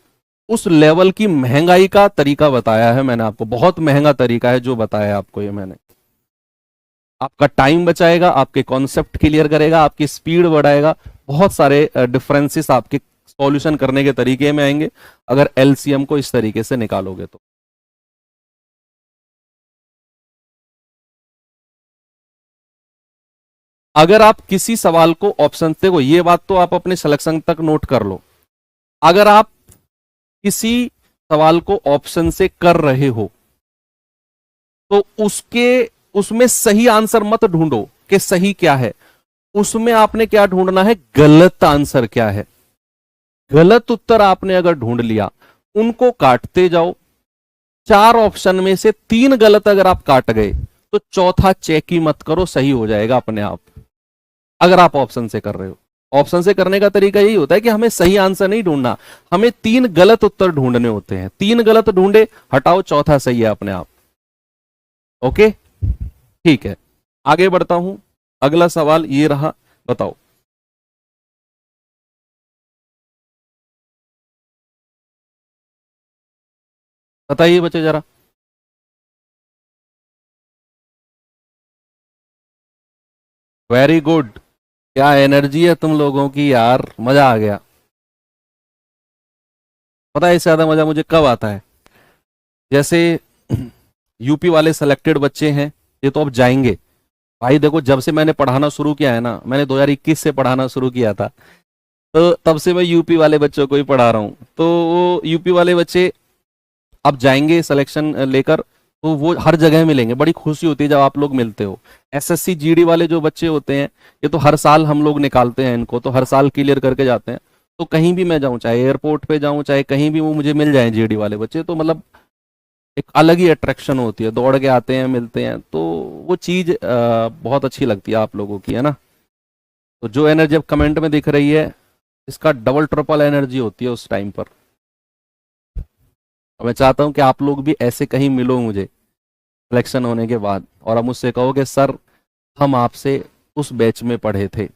Speaker 1: उस लेवल की महंगाई का तरीका बताया है मैंने आपको। बहुत महंगा तरीका है जो बताया है आपको ये मैंने। आपका टाइम बचाएगा, आपके कॉन्सेप्ट क्लियर करेगा, आपकी स्पीड बढ़ाएगा, बहुत सारे डिफरेंसेस आपके सॉल्यूशन करने के तरीके में आएंगे अगर एलसीएम को इस तरीके से निकालोगे तो। अगर आप किसी सवाल को ऑप्शन देखो, ये बात तो आप अपने सिलेक्शन तक नोट कर लो, अगर आप किसी सवाल को ऑप्शन से कर रहे हो तो उसमें सही आंसर मत ढूंढो कि सही क्या है, उसमें आपने क्या ढूंढना है, गलत आंसर क्या है। गलत उत्तर आपने अगर ढूंढ लिया, उनको काटते जाओ। 4 ऑप्शन में से 3 गलत अगर आप काट गए तो चौथा चेक ही मत करो, सही हो जाएगा अपने आप, अगर आप ऑप्शन से कर रहे हो। ऑप्शन से करने का तरीका यही होता है कि हमें सही आंसर नहीं ढूंढना, हमें 3 गलत उत्तर ढूंढने होते हैं। 3 गलत ढूंढे, हटाओ, चौथा सही है अपने आप। ओके, ठीक है, आगे बढ़ता हूं। अगला सवाल ये रहा, बताओ। बताइए बच्चे जरा। Very good. क्या एनर्जी है तुम लोगों की यार, मजा आ गया। पता है इससे ज्यादा मजा मुझे कब आता है? जैसे यूपी वाले सिलेक्टेड बच्चे हैं, ये तो अब जाएंगे। भाई देखो, जब से मैंने पढ़ाना शुरू किया है ना, मैंने 2021 से पढ़ाना शुरू किया था, तो तब से मैं यूपी वाले बच्चों को ही पढ़ा रहा हूँ। तो वो यूपी वाले बच्चे अब जाएंगे सिलेक्शन लेकर, तो वो हर जगह मिलेंगे। बड़ी खुशी होती है जब आप लोग मिलते हो। एसएससी जीडी वाले जो बच्चे होते हैं, ये तो हर साल हम लोग निकालते हैं इनको, तो हर साल क्लियर करके जाते हैं। तो कहीं भी मैं जाऊं, चाहे एयरपोर्ट पे जाऊं, चाहे कहीं भी, वो मुझे मिल जाए जीडी वाले बच्चे, तो मतलब एक अलग ही अट्रैक्शन होती है। दौड़ के आते हैं, मिलते हैं, तो वो चीज बहुत अच्छी लगती है आप लोगों की, है ना। तो जो एनर्जी अब कमेंट में दिख रही है, इसका डबल ट्रिपल एनर्जी होती है उस टाइम पर। और मैं चाहता हूं कि आप लोग भी ऐसे कहीं मिलो मुझे सिलेक्शन होने के बाद, और अब मुझसे कहो कि सर हम आपसे उस बैच में पढ़े थे।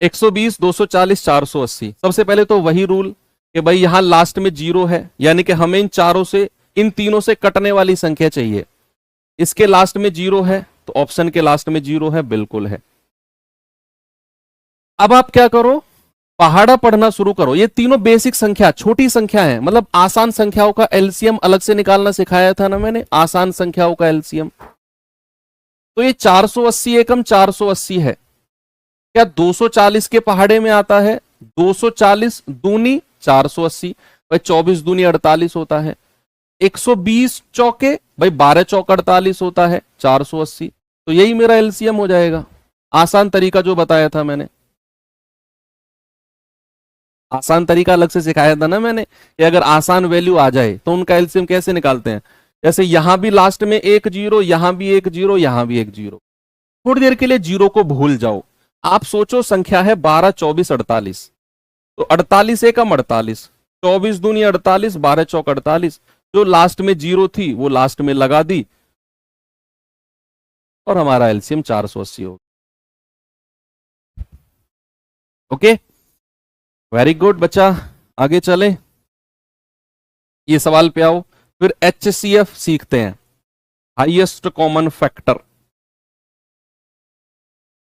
Speaker 1: 120, 240, 480। सबसे पहले तो वही रूल कि भाई यहां लास्ट में जीरो है, यानी कि हमें इन चारों से, इन तीनों से कटने वाली संख्या चाहिए। इसके लास्ट में जीरो है, तो ऑप्शन के लास्ट में जीरो है, बिल्कुल है। अब आप क्या करो, पहाड़ा पढ़ना शुरू करो। ये तीनों बेसिक संख्या, छोटी संख्या है, मतलब आसान संख्याओं का एलसीएम अलग से निकालना सिखाया था ना मैंने, आसान संख्याओं का एलसीएम। तो ये 480 एकम 480 है। क्या 240 के पहाड़े में आता है? 240 दूनी 480, भाई 24 दूनी 48 होता है। 120 चौके, भाई 12 चौक 48 होता है, 480। तो यही मेरा एलसीएम हो जाएगा। आसान तरीका जो बताया था मैंने, आसान तरीका अलग से सिखाया था ना मैंने, कि अगर आसान वैल्यू आ जाए तो उनका एलसीएम कैसे निकालते हैं। जैसे यहां भी लास्ट में एक जीरो, यहां भी एक जीरो, यहां भी एक जीरो। थोड़ी देर के लिए जीरो को भूल जाओ। आप सोचो संख्या है 12, 24, 48। तो 48 एकम 48, 24 दूनी 48, 12 चौक 48। जो लास्ट में जीरो थी वो लास्ट में लगा दी, और हमारा एलसीएम 480 हो। ओके, वेरी गुड बच्चा। आगे चले, ये सवाल पे आओ। फिर एचसीएफ सीखते हैं, हाईएस्ट कॉमन फैक्टर।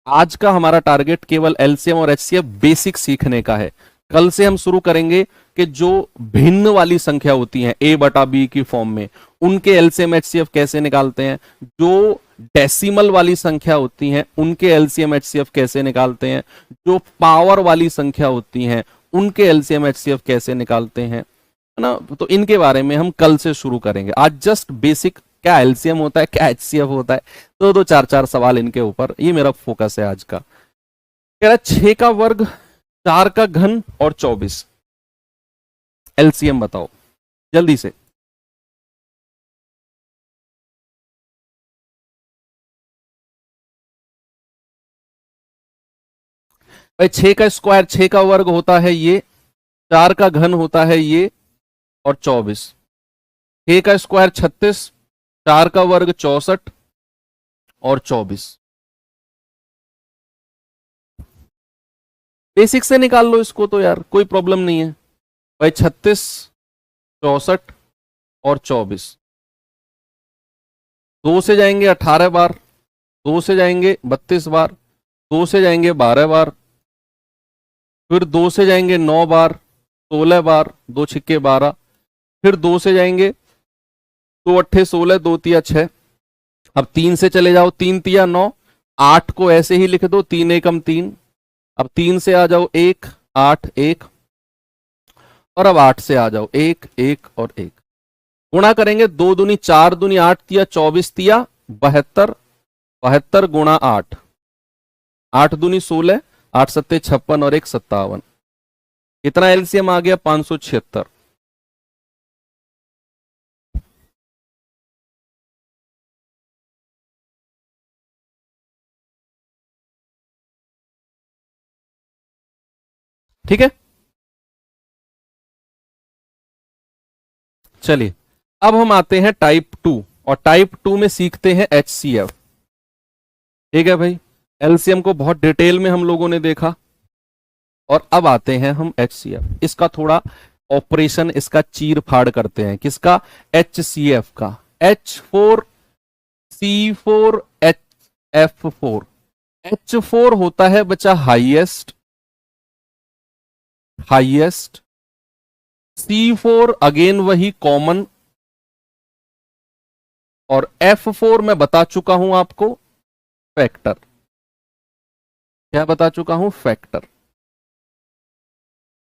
Speaker 1: आज का हमारा टारगेट केवल एलसीएम और एचसीएफ बेसिक सीखने का है। कल से हम शुरू करेंगे कि जो भिन्न वाली संख्या होती हैं ए बटा बी की फॉर्म में, उनके एलसीएम एचसीएफ कैसे निकालते हैं। जो डेसिमल वाली संख्या होती हैं उनके एलसीएम एचसीएफ कैसे निकालते हैं। जो पावर वाली संख्या होती हैं उनके एलसीएम एचसीएफ कैसे निकालते हैं, है ना। तो इनके बारे में हम कल से शुरू करेंगे। आज जस्ट बेसिक, क्या एलसीएम होता है, क्या एचसीएफ होता है, दो दो चार चार सवाल इनके ऊपर, ये मेरा फोकस है आज का। कह रहा 6 का वर्ग, 4 का घन और 24, एलसीएम बताओ जल्दी से। भाई 6 का स्क्वायर, 6 का वर्ग होता है ये, 4 का घन होता है ये, और 24। 6 का स्क्वायर 36, 4 का वर्ग 64, और 24। बेसिक से निकाल लो इसको तो यार, कोई प्रॉब्लम नहीं है। भाई 36, 64 और 24, दो से जाएंगे 18 बार, दो से जाएंगे 32 बार, दो से जाएंगे 12 बार, फिर दो से जाएंगे 9 बार, 16 बार, दो छिक्के 12, फिर दो से जाएंगे, दो अट्ठे 16, दो तिया 6। अब तीन से चले जाओ, तीन तिया 9, 8 को ऐसे ही लिख दो, तीन एकम 3। अब तीन से आ जाओ 1, 8, 1, और अब 8 से आ जाओ 1, 1 और 1। गुणा करेंगे, दो दूनी 4, दूनी 8 तिया 24 तिया 72, 72 गुणा 8, 8 दूनी 16, 8 सत्ते 56 और 1 57। कितना एलसीएम आ गया? 576। ठीक है, चलिए अब हम आते हैं टाइप 2 और टाइप 2 में सीखते हैं HCF। ठीक है भाई, एलसीएम को बहुत डिटेल में हम लोगों ने देखा और अब आते हैं हम HCF। इसका थोड़ा ऑपरेशन, इसका चीर फाड़ करते हैं। किसका? HCF का। H4C4F4। H4 होता है बच्चा हाईएस्ट, हाईएस्ट। C4 अगेन वही कॉमन, और F4 मैं बता चुका हूं आपको, फैक्टर। क्या बता चुका हूं? फैक्टर।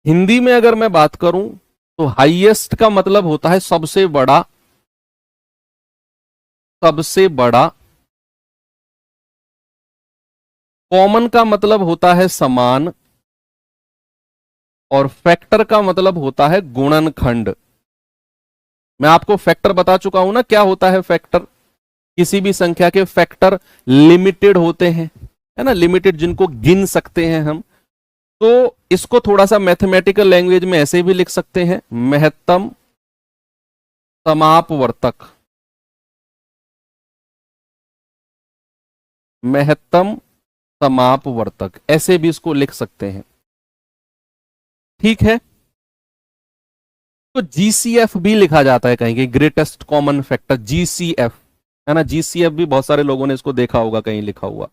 Speaker 1: हिंदी में अगर मैं बात करूं तो हाईएस्ट का मतलब होता है सबसे बड़ा, सबसे बड़ा। कॉमन का मतलब होता है समान, और फैक्टर का मतलब होता है गुणनखंड। मैं आपको फैक्टर बता चुका हूं ना, क्या होता है फैक्टर। किसी भी संख्या के फैक्टर लिमिटेड होते हैं, है ना, लिमिटेड, जिनको गिन सकते हैं हम। तो इसको थोड़ा सा मैथमेटिकल लैंग्वेज में ऐसे भी लिख सकते हैं, महत्तम समापवर्तक। महत्तम समापवर्तक, ऐसे भी इसको लिख सकते हैं। ठीक है, तो जीसीएफ भी लिखा जाता है कहीं, ग्रेटेस्ट कॉमन फैक्टर, जीसीएफ, है ना। जीसीएफ भी बहुत सारे लोगों ने इसको देखा होगा कहीं लिखा हुआ।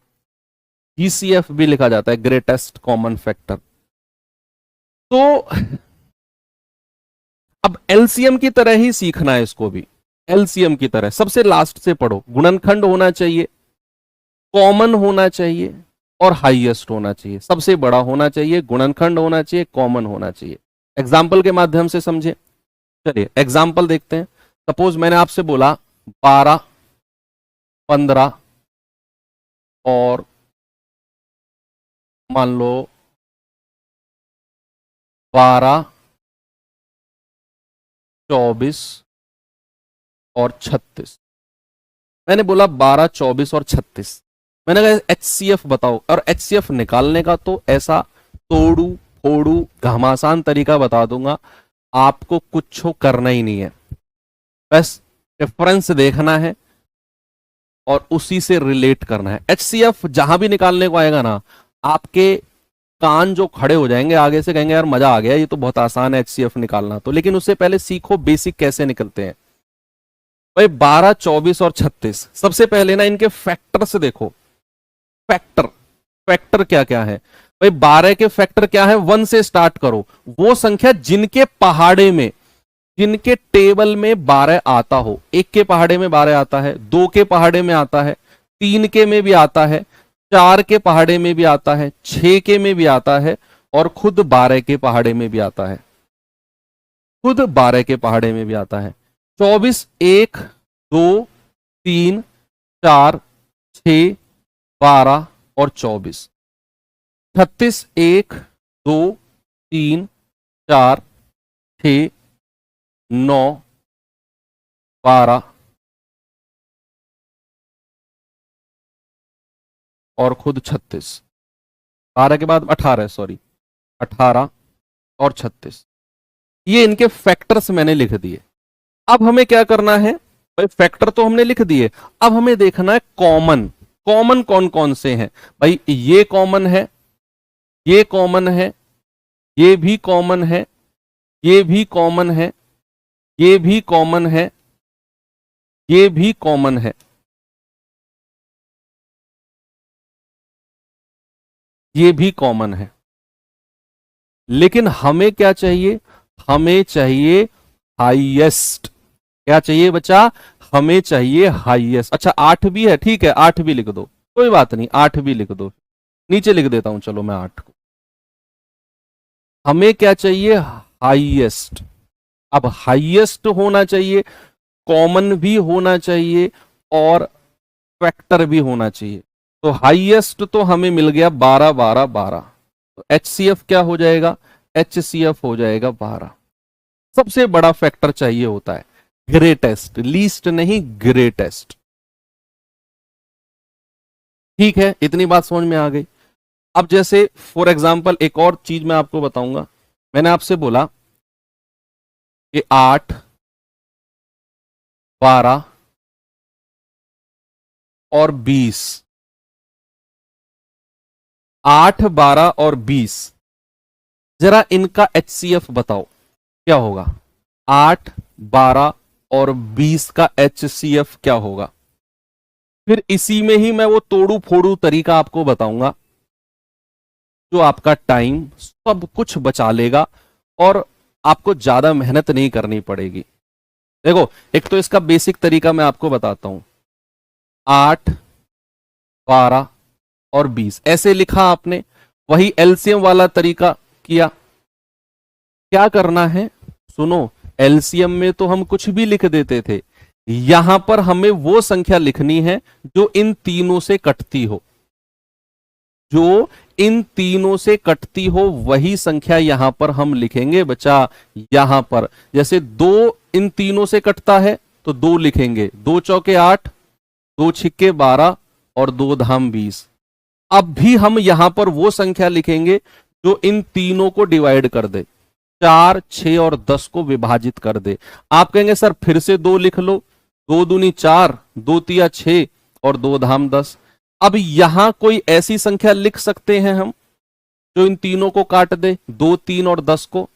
Speaker 1: जीसीएफ भी लिखा जाता है, ग्रेटेस्ट कॉमन फैक्टर। तो अब एलसीएम की तरह ही सीखना है इसको भी। एलसीएम की तरह सबसे लास्ट से पढ़ो। गुणनखंड होना चाहिए, कॉमन होना चाहिए, और हाईएस्ट होना चाहिए। सबसे बड़ा होना चाहिए, गुणनखंड होना चाहिए, कॉमन होना चाहिए। एग्जाम्पल के माध्यम से समझे। चलिए एग्जाम्पल देखते हैं। सपोज मैंने आपसे बोला 12, 15 और मान लो 12, 24 और 36। मैंने बोला 12, 24 और 36। मैंने कहा HCF बताओ, और HCF निकालने का तो ऐसा तोड़ू फोड़ू घमासान तरीका बता दूंगा, आपको कुछ करना ही नहीं है। बस डिफरेंस देखना है और उसी से रिलेट करना है। HCF जहां भी निकालने को आएगा ना, आपके कान जो खड़े हो जाएंगे आगे से, कहेंगे यार मजा आ गया, ये तो बहुत आसान है HCF निकालना। तो लेकिन उससे पहले सीखो बेसिक कैसे निकलते हैं। भाई 12, 24 और 36, सबसे पहले ना इनके फैक्टर से देखो। फैक्टर, फैक्टर क्या क्या है भाई? 12 के फैक्टर क्या है? 1 से स्टार्ट करो। वो संख्या जिनके पहाड़े में, जिनके टेबल में 12 आता हो। 1 के पहाड़े में 12 आता है, 2 के पहाड़े में आता है, 3 के में भी आता है, 4 के पहाड़े में भी आता है, 6 के में भी आता है, और खुद 12 के पहाड़े में भी आता है। खुद 12 के पहाड़े में भी आता है। 24, 1, 2, 3, 4, 6, 12 और 24। 36, 1, 2, 3, 4, 6, 9, 12 और खुद 36। 12 के बाद 18, सॉरी 18 और 36। ये इनके फैक्टर्स मैंने लिख दिए। अब हमें क्या करना है भाई? फैक्टर तो हमने लिख दिए, अब हमें देखना है कॉमन। कॉमन कौन कौन से हैं भाई? ये कॉमन है, ये कॉमन है, ये भी कॉमन है, ये भी कॉमन है, ये भी कॉमन है, ये भी कॉमन है, ये भी कॉमन है। लेकिन हमें क्या चाहिए? हमें चाहिए हाईएस्ट। क्या चाहिए बच्चा? हमें चाहिए हाईएस्ट। अच्छा 8 भी है, ठीक है 8 भी लिख दो, कोई बात नहीं 8 भी लिख दो। नीचे लिख देता हूं, चलो मैं 8 को। हमें क्या चाहिए? हाईएस्ट। अब हाईएस्ट होना चाहिए, कॉमन भी होना चाहिए, और फैक्टर भी होना चाहिए। तो हाईएस्ट तो हमें मिल गया 12, 12, 12। तो HCF क्या हो जाएगा? HCF हो जाएगा 12। सबसे बड़ा फैक्टर चाहिए होता है, ग्रेटेस्ट, लीस्ट नहीं, ग्रेटेस्ट। ठीक है, इतनी बात समझ में आ गई। अब जैसे फॉर एग्जांपल एक और चीज मैं आपको बताऊंगा। मैंने आपसे बोला कि 8, 12 और 20, 8, 12 और 20, जरा इनका HCF बताओ क्या होगा। 8, 12 और 20 का HCF क्या होगा। फिर इसी में ही मैं वो तोड़ू फोड़ू तरीका आपको बताऊंगा जो आपका टाइम सब कुछ बचा लेगा और आपको ज्यादा मेहनत नहीं करनी पड़ेगी। देखो, एक तो इसका बेसिक तरीका मैं आपको बताता हूं। 8, 12 और 20 ऐसे लिखा आपने, वही एलसीएम वाला तरीका किया। क्या करना है, सुनो, एलसीएम में तो हम कुछ भी लिख देते थे, यहां पर हमें वो संख्या लिखनी है जो इन तीनों से कटती हो। जो इन तीनों से कटती हो वही संख्या यहां पर हम लिखेंगे बच्चा। यहां पर जैसे 2 इन तीनों से कटता है तो 2 लिखेंगे, 2 चौके 8, 2 छिक्के 12 और 2 धाम 20। अब भी हम यहां पर वो संख्या लिखेंगे जो इन तीनों को डिवाइड कर दे, 4, 6 और 10 को विभाजित कर दे। आप कहेंगे सर फिर से 2 लिख लो, 2 दूनी 4, 2 तिया 6 और 2 धाम 10। अब यहां कोई ऐसी संख्या लिख सकते हैं हम जो इन तीनों को काट दे, 2, 3 और 10 को।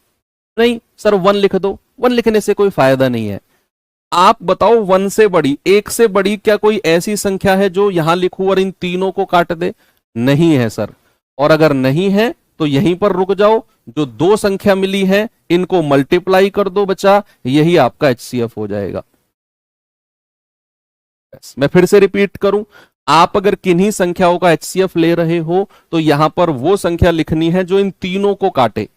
Speaker 1: नहीं सर 1 लिख दो, 1 लिखने से कोई फायदा नहीं है। आप बताओ 1 से बड़ी, 1 से बड़ी क्या कोई ऐसी संख्या है जो यहां लिखूं और इन तीनों को काट दे। नहीं है सर। और अगर नहीं है तो यहीं पर रुक जाओ, जो 2 संख्या मिली है इनको मल्टीप्लाई कर दो बच्चा, यही आपका HCF हो जाएगा। मैं फिर से रिपीट करूं, आप अगर किन्हीं संख्याओं का HCF ले रहे हो तो यहां पर वो संख्या लिखनी है जो इन तीनों को काटे।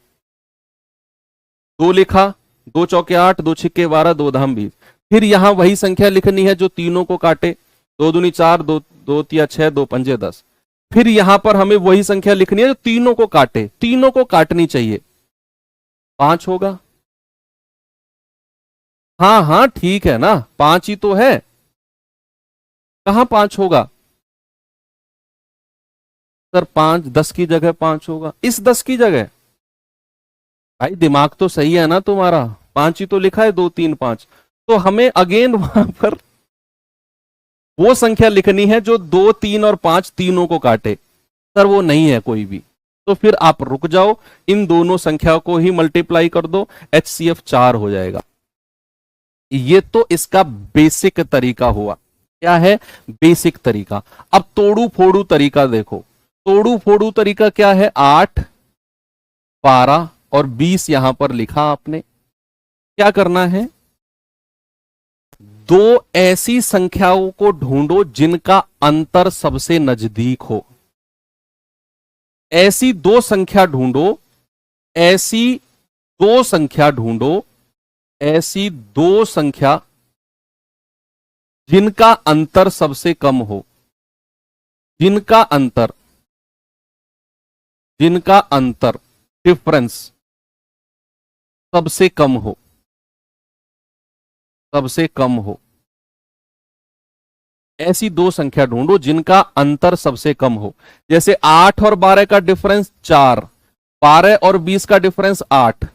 Speaker 1: 2 लिखा, 2 चौके 8, 2 छिक्के 12, 2 धाम 20। फिर यहां वही संख्या लिखनी है जो तीनों को काटे, 2 दूनी 4, 2 तिया 6, 2 पंजे 10। फिर यहां पर हमें वही संख्या लिखनी है जो तीनों को काटे, तीनों को काटनी चाहिए, 5 होगा। हाँ हाँ ठीक है ना, 5 ही तो है। कहां 5 होगा सर, 5 10 की जगह 5 होगा, इस 10 की जगह। भाई दिमाग तो सही है ना तुम्हारा, 5 ही तो लिखा है, 2, 3, 5। तो हमें अगेन वहां पर वो संख्या लिखनी है जो 2, 3 और 5 तीनों को काटे। सर वो नहीं है कोई भी, तो फिर आप रुक जाओ, इन दोनों संख्या को ही मल्टीप्लाई कर दो, HCF 4 हो जाएगा। ये तो इसका बेसिक तरीका हुआ। क्या है बेसिक तरीका। अब तोड़ू फोड़ू तरीका देखो। तोड़ू फोड़ू तरीका क्या है, 8, 12 और 20 यहां पर लिखा आपने। क्या करना है, 2 ऐसी संख्याओं को ढूंढो जिनका अंतर सबसे नजदीक हो। ऐसी 2 संख्या ढूंढो, ऐसी 2 संख्या ढूंढो, ऐसी 2 संख्या जिनका अंतर सबसे कम हो। जिनका अंतर, जिनका अंतर डिफरेंस सबसे कम हो, सबसे कम हो। ऐसी 2 संख्या ढूंढो जिनका अंतर सबसे कम हो। जैसे 8 और 12 का डिफरेंस 4, 12 और 20 का डिफरेंस 8,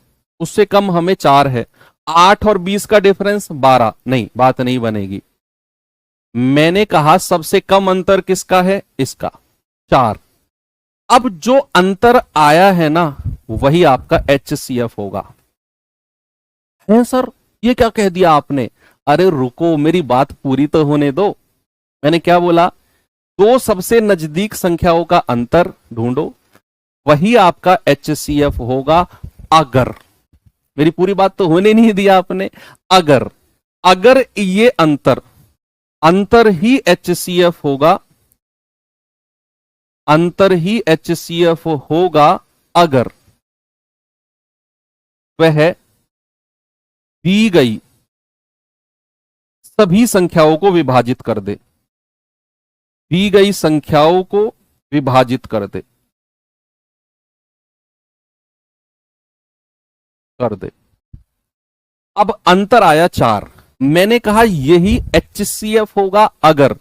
Speaker 1: उससे कम हमें 4 है। 8 और 20 का डिफरेंस 12, नहीं बात नहीं बनेगी। मैंने कहा सबसे कम अंतर किसका है, इसका, 4। अब जो अंतर आया है ना वही आपका HCF होगा। है सर ये क्या कह दिया आपने, अरे रुको मेरी बात पूरी तो होने दो। मैंने क्या बोला, 2 सबसे नजदीक संख्याओं का अंतर ढूंढो, वही आपका HCF होगा। अगर, मेरी पूरी बात तो होने नहीं दिया आपने, अगर अगर ये अंतर ही HCF होगा, अंतर ही HCF होगा अगर वह दी गई सभी संख्याओं को विभाजित कर दे, दी गई संख्याओं को विभाजित कर दे, कर दे। अब अंतर आया 4, मैंने कहा यही HCF होगा अगर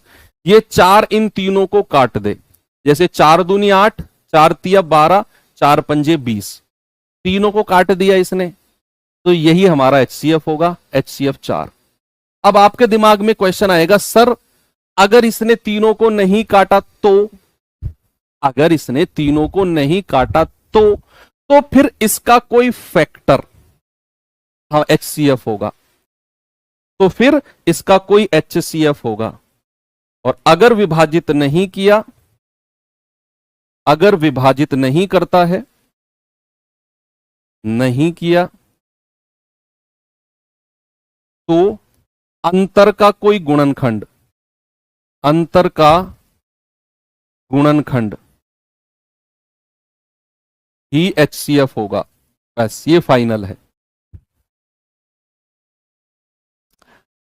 Speaker 1: ये 4 इन तीनों को काट दे। जैसे 4 दूनी 8, 4 तिया 12, 4 पंजे 20, तीनों को काट दिया इसने, तो यही हमारा HCF होगा, HCF 4। अब आपके दिमाग में क्वेश्चन आएगा, सर अगर इसने तीनों को नहीं काटा तो, अगर इसने तीनों को नहीं काटा तो फिर इसका कोई फैक्टर, हाँ HCF होगा, तो फिर इसका कोई HCF होगा। और अगर विभाजित नहीं किया, अगर विभाजित नहीं करता है, नहीं किया, तो अंतर का कोई गुणनखंड, अंतर का गुणनखंड ही HCF होगा। बस ये फाइनल है।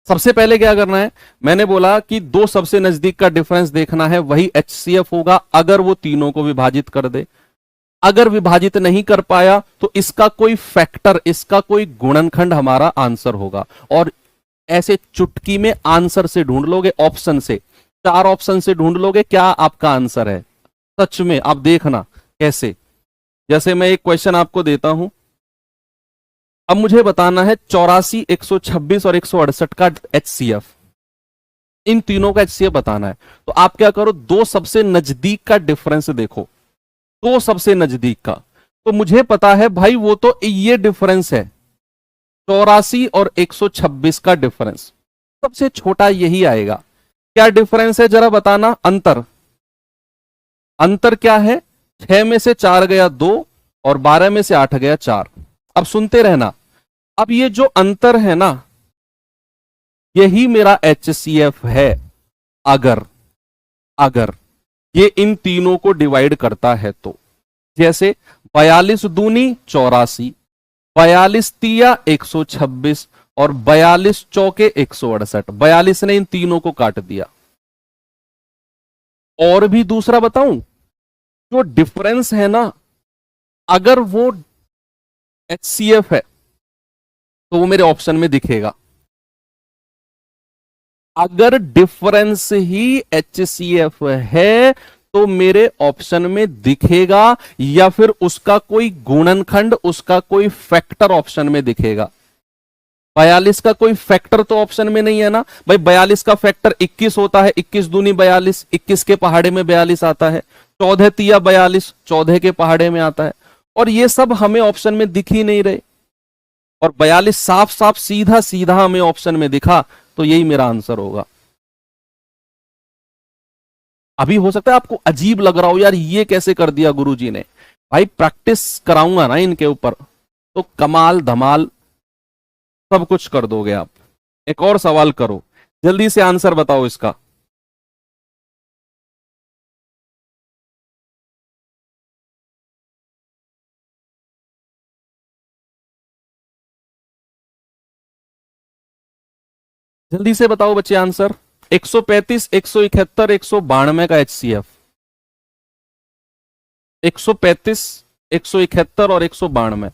Speaker 1: सबसे पहले क्या करना है, मैंने बोला कि दो सबसे नजदीक का डिफरेंस देखना है, वही HCF होगा अगर वो तीनों को विभाजित कर दे। अगर विभाजित नहीं कर पाया तो इसका कोई फैक्टर, इसका कोई गुणनखंड हमारा आंसर होगा। और ऐसे चुटकी में आंसर से ढूंढ लोगे, ऑप्शन से, 4 ऑप्शन से ढूंढ लोगे क्या आपका आंसर है। सच में आप देखना कैसे। जैसे मैं एक क्वेश्चन आपको देता हूं, अब मुझे बताना है 84, 126 और 168 का HCF, इन तीनों का HCF बताना है। तो आप क्या करो, दो सबसे नजदीक का डिफरेंस देखो, दो सबसे नजदीक का। तो मुझे पता है भाई वो तो ये डिफरेंस है 84 और 126 का डिफरेंस, सबसे छोटा यही आएगा। क्या डिफरेंस है जरा बताना। अंतर, अंतर क्या है, 6 में से 4 गया 2 और 12 में से 8 गया 4। अब सुनते रहना, अब ये जो अंतर है ना, यही मेरा HCF है अगर, अगर ये इन तीनों को डिवाइड करता है तो। जैसे 42 दूनी 84, 42 तिया 126 और 42 चौके 168। 42 ने इन तीनों को काट दिया। और भी दूसरा बताऊं, जो डिफरेंस है ना, अगर वो HCF है तो वो मेरे ऑप्शन में दिखेगा। अगर डिफरेंस ही HCF है तो मेरे ऑप्शन में दिखेगा, या फिर उसका कोई गुणनखंड, उसका कोई फैक्टर ऑप्शन में दिखेगा। 42 का कोई फैक्टर तो ऑप्शन में नहीं है ना भाई। 42 का फैक्टर 21 होता है, 21 दूनी 42, 21 के पहाड़े में 42 आता है। 14 तिया 42, 14 के पहाड़े में आता है। और ये सब हमें ऑप्शन में दिख ही नहीं रहे, और 42 साफ साफ सीधा सीधा हमें ऑप्शन में दिखा, तो यही मेरा आंसर होगा। अभी हो सकता है आपको अजीब लग रहा हो, यार ये कैसे कर दिया गुरुजी ने। भाई प्रैक्टिस कराऊंगा ना इनके ऊपर, तो कमाल धमाल सब कुछ कर दोगे आप। एक और सवाल करो, जल्दी से आंसर बताओ इसका। जल्दी से बताओ बच्चे आंसर। 135, 171, 192 का HCF। 135, 171 और 192,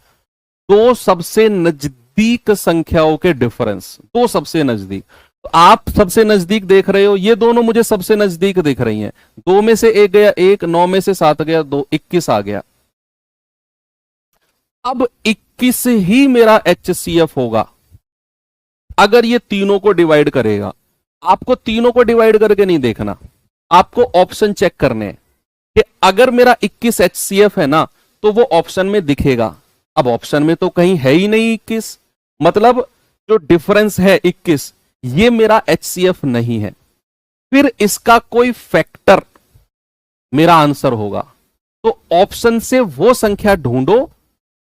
Speaker 1: दो सबसे नजदीक संख्याओं के डिफरेंस, दो सबसे नजदीक। तो आप सबसे नजदीक देख रहे हो, ये दोनों मुझे सबसे नजदीक दिख रही हैं। 2 में से 1 गया 1, 9 में से 7 गया 2, 21 आ गया। अब 21 ही मेरा HCF होगा अगर ये तीनों को डिवाइड करेगा। आपको तीनों को डिवाइड करके नहीं देखना, आपको ऑप्शन चेक करने हैं कि अगर मेरा 21 HCF है ना, तो वो ऑप्शन में दिखेगा। अब ऑप्शन में तो कहीं है ही नहीं 21, मतलब जो डिफरेंस है 21, ये मेरा HCF नहीं है। फिर इसका कोई फैक्टर मेरा आंसर होगा। तो ऑप्शन से वो संख्या ढूंढो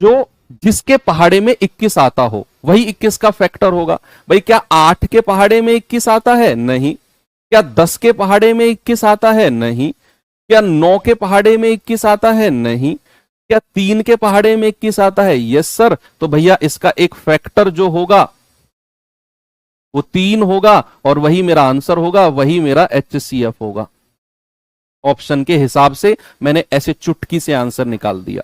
Speaker 1: जो जिसके पहाड़े में 21 आता हो, वही 21 का फैक्टर होगा। भाई क्या 8 के पहाड़े में 21 आता है? नहीं। क्या 10 के पहाड़े में 21 आता है? नहीं। क्या 9 के पहाड़े में 21 आता है? नहीं। क्या 3 के पहाड़े में 21 आता है? Yes sir. तो भैया इसका एक फैक्टर जो होगा वो 3 होगा, और वही मेरा आंसर होगा, वही मेरा HCF होगा। ऑप्शन के हिसाब से मैंने ऐसे चुटकी से आंसर निकाल दिया।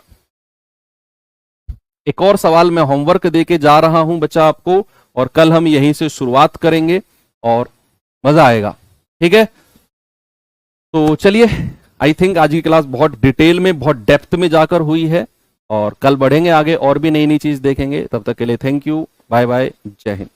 Speaker 1: एक और सवाल मैं होमवर्क देके जा रहा हूं बच्चा आपको, और कल हम यहीं से शुरुआत करेंगे और मजा आएगा। ठीक है, तो चलिए, आई थिंक आज की क्लास बहुत डिटेल में, बहुत डेप्थ में जाकर हुई है, और कल बढ़ेंगे आगे और भी नई नई चीज देखेंगे। तब तक के लिए थैंक यू, बाय बाय, जय हिंद।